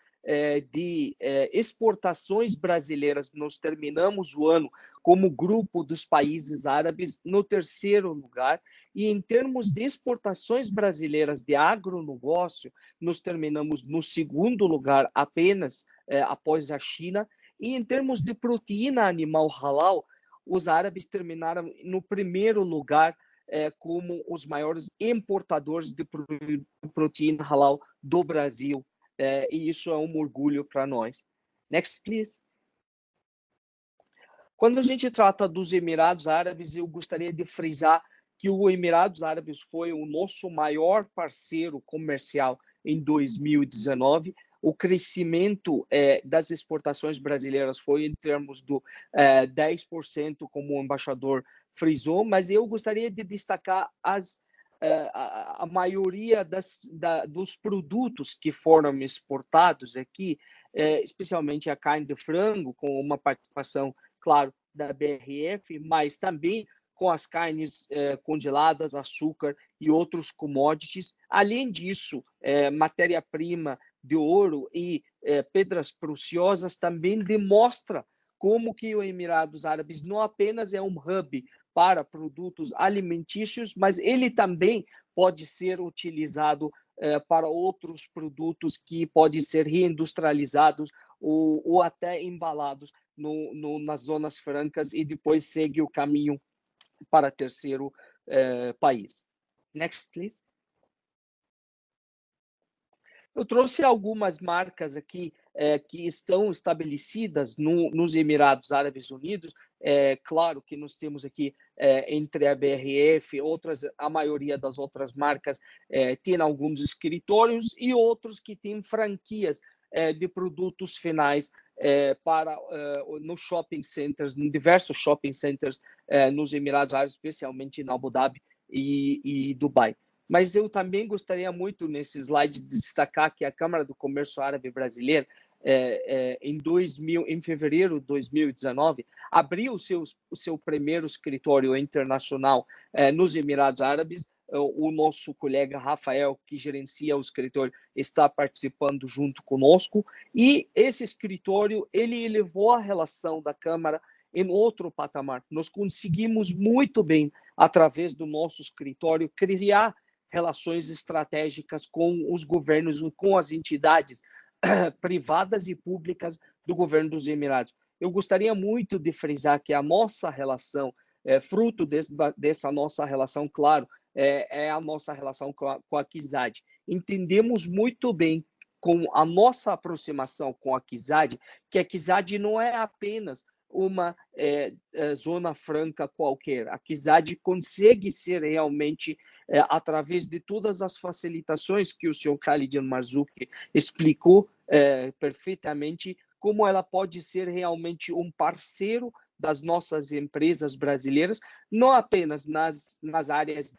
de exportações brasileiras, nós terminamos o ano como grupo dos países árabes no terceiro lugar, e em termos de exportações brasileiras de agronegócio, nós terminamos no segundo lugar apenas após a China. E em termos de proteína animal halal, os árabes terminaram no primeiro lugar como os maiores importadores de proteína halal do Brasil. E isso é um orgulho para nós. Next, please. Quando a gente trata dos Emirados Árabes, eu gostaria de frisar que os Emirados Árabes foi o nosso maior parceiro comercial em 2019. O crescimento das exportações brasileiras foi em termos do 10%, como o embaixador frisou, mas eu gostaria de destacar a maioria dos produtos que foram exportados aqui, especialmente a carne de frango, com uma participação, claro, da BRF, mas também com as carnes congeladas, açúcar e outros commodities. Além disso, matéria-prima de ouro e pedras preciosas também demonstra como que os Emirados Árabes não apenas é um hub para produtos alimentícios, mas ele também pode ser utilizado para outros produtos que podem ser reindustrializados ou até embalados nas zonas francas e depois segue o caminho para terceiro país. Next, please. Eu trouxe algumas marcas aqui que estão estabelecidas nos Emirados Árabes Unidos. Claro que nós temos aqui entre a BRF, a maioria das outras marcas tem alguns escritórios e outros que têm franquias de produtos finais nos shopping centers, em diversos shopping centers nos Emirados Árabes, especialmente em Abu Dhabi e Dubai. Mas eu também gostaria muito, nesse slide, de destacar que a Câmara do Comércio Árabe Brasileira, em fevereiro de 2019, abriu o seu primeiro escritório internacional nos Emirados Árabes. O nosso colega Rafael, que gerencia o escritório, está participando junto conosco. E esse escritório, ele elevou a relação da Câmara em outro patamar. Nós conseguimos muito bem, através do nosso escritório, criar relações estratégicas com os governos, com as entidades privadas e públicas do governo dos Emirados. Eu gostaria muito de frisar que a nossa relação, fruto dessa nossa relação, claro, é a nossa relação com a KIZAD. Entendemos muito bem, com a nossa aproximação com a KIZAD, que a KIZAD não é apenas uma zona franca qualquer. A KIZAD consegue ser realmente através de todas as facilitações que o senhor Khalid Al-Marzouk explicou perfeitamente, como ela pode ser realmente um parceiro das nossas empresas brasileiras, não apenas nas áreas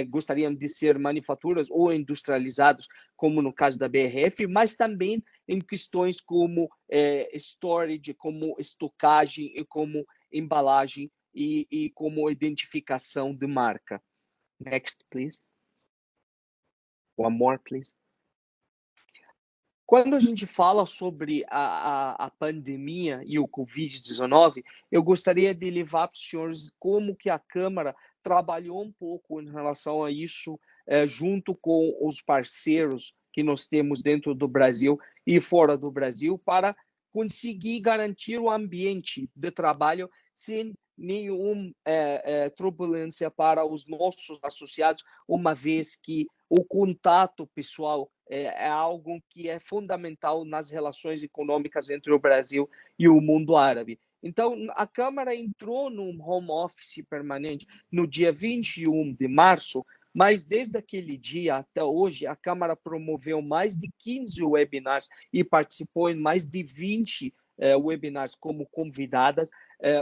gostariam de ser manufaturas ou industrializados, como no caso da BRF, mas também em questões como storage, como estocagem e como embalagem e como identificação de marca. Next, please. One more, please. Quando a gente fala sobre a pandemia e o Covid-19, eu gostaria de levar para os senhores como que a Câmara trabalhou um pouco em relação a isso, junto com os parceiros que nós temos dentro do Brasil e fora do Brasil, para conseguir garantir o ambiente de trabalho sem nenhuma turbulência para os nossos associados, uma vez que o contato pessoal é algo que é fundamental nas relações econômicas entre o Brasil e o mundo árabe. Então, a Câmara entrou num home office permanente no dia 21 de março, mas desde aquele dia até hoje, a Câmara promoveu mais de 15 webinars e participou em mais de 20 webinars como convidadas.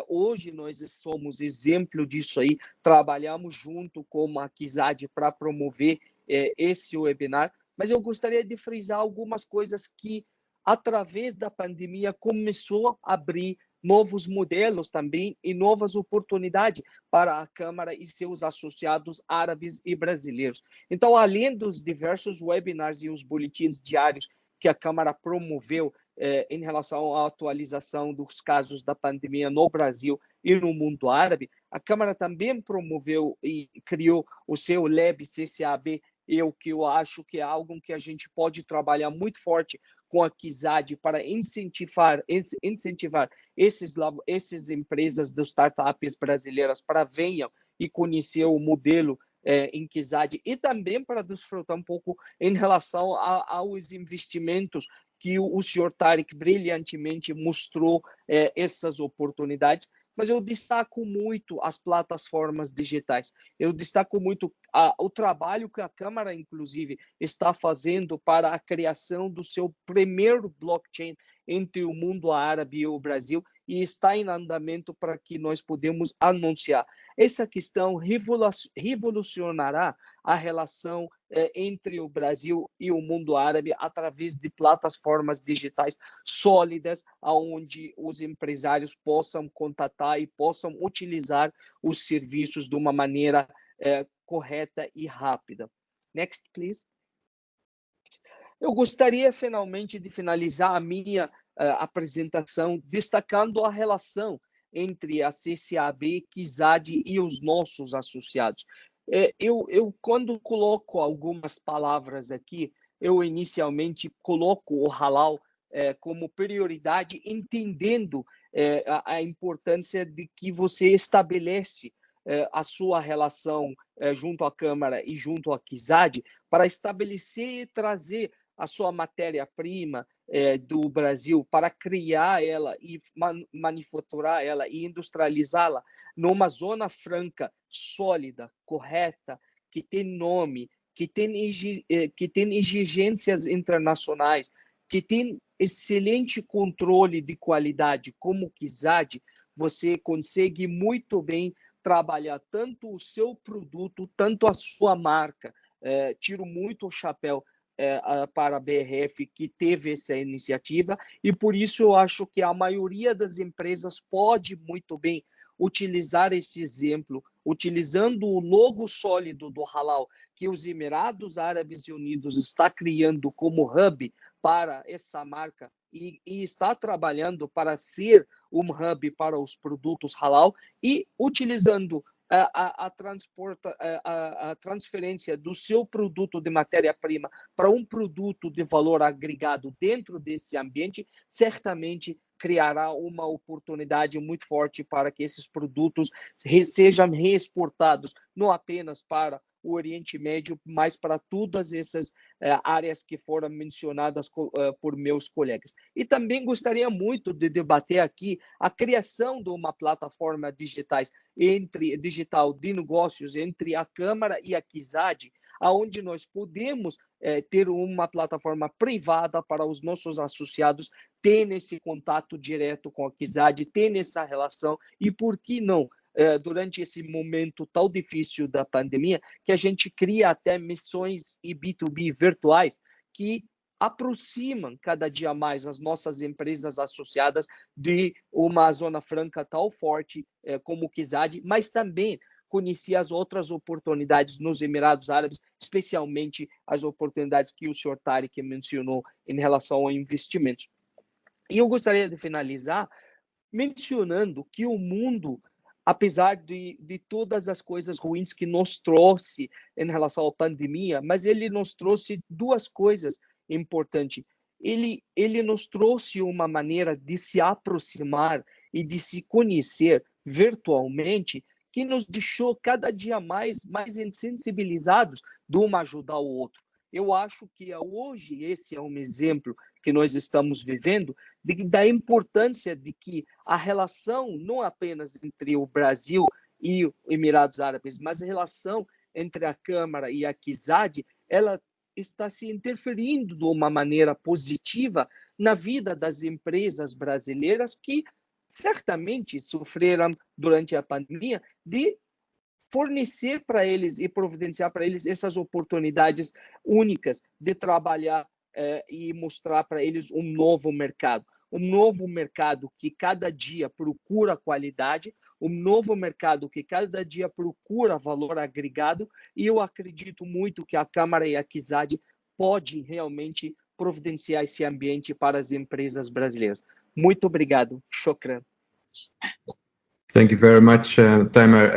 Hoje nós somos exemplo disso aí, trabalhamos junto com a KIZAD para promover esse webinar, mas eu gostaria de frisar algumas coisas que, através da pandemia, começou a abrir novos modelos também e novas oportunidades para a Câmara e seus associados árabes e brasileiros. Então, além dos diversos webinars e os boletins diários que a Câmara promoveu em relação à atualização dos casos da pandemia no Brasil e no mundo árabe, a Câmara também promoveu e criou o seu Lab CCAB, que eu acho que é algo que a gente pode trabalhar muito forte com a KIZAD para incentivar essas empresas das startups brasileiras para venham e conhecer o modelo em KIZAD e também para desfrutar um pouco em relação aos investimentos que o senhor Tariq brilhantemente mostrou essas oportunidades. Mas eu destaco muito as plataformas digitais. Eu destaco muito o trabalho que a Câmara, inclusive, está fazendo para a criação do seu primeiro blockchain entre o mundo árabe e o Brasil, e está em andamento para que nós podemos anunciar. Essa questão revolucionará a relação entre o Brasil e o mundo árabe através de plataformas digitais sólidas, onde os empresários possam contatar e possam utilizar os serviços de uma maneira correta e rápida. Next, please. Eu gostaria, finalmente, de finalizar a minha apresentação destacando a relação entre a CCAB, KIZAD e os nossos associados. Eu, quando coloco algumas palavras aqui, eu inicialmente coloco o halal como prioridade, entendendo a importância de que você estabelece a sua relação junto à Câmara e junto à KIZAD para estabelecer e trazer a sua matéria-prima do Brasil para criar ela e manufaturar ela e industrializá-la numa zona franca, sólida, correta, que tem nome, que tem exigências internacionais, que tem excelente controle de qualidade, como o KIZAD, você consegue muito bem trabalhar tanto o seu produto, tanto a sua marca. Tiro muito o chapéu para a BRF, que teve essa iniciativa, e por isso eu acho que a maioria das empresas pode muito bem utilizar esse exemplo, utilizando o logo sólido do halal que os Emirados Árabes Unidos está criando como hub para essa marca e está trabalhando para ser um hub para os produtos halal e utilizando a transferência do seu produto de matéria-prima para um produto de valor agregado dentro desse ambiente, certamente criará uma oportunidade muito forte para que esses produtos sejam reexportados não apenas para o Oriente Médio, mais para todas essas áreas que foram mencionadas por meus colegas. E também gostaria muito de debater aqui a criação de uma plataforma digital de negócios entre a Câmara e a KIZAD, onde nós podemos ter uma plataforma privada para os nossos associados terem esse contato direto com a KIZAD, terem essa relação e, por que não, durante esse momento tão difícil da pandemia, que a gente cria até missões e B2B virtuais que aproximam cada dia mais as nossas empresas associadas de uma zona franca tão forte como o KIZAD, mas também conhecer as outras oportunidades nos Emirados Árabes, especialmente as oportunidades que o senhor Tariq mencionou em relação a investimentos. E eu gostaria de finalizar mencionando que o mundo, apesar de todas as coisas ruins que nos trouxe em relação à pandemia, mas ele nos trouxe duas coisas importantes. Ele nos trouxe uma maneira de se aproximar e de se conhecer virtualmente, que nos deixou cada dia mais sensibilizados de um ajudar o outro. Eu acho que hoje esse é um exemplo que nós estamos vivendo da importância de que a relação não apenas entre o Brasil e os Emirados Árabes, mas a relação entre a Câmara e a KIZAD, ela está se interferindo de uma maneira positiva na vida das empresas brasileiras que certamente sofreram durante a pandemia de fornecer para eles e providenciar para eles essas oportunidades únicas de trabalhar e mostrar para eles um novo mercado que cada dia procura qualidade, um novo mercado que cada dia procura valor agregado, e eu acredito muito que a Câmara e a KIZAD podem realmente providenciar esse ambiente para as empresas brasileiras. Muito obrigado. Shukran. Thank you very much, Tamer.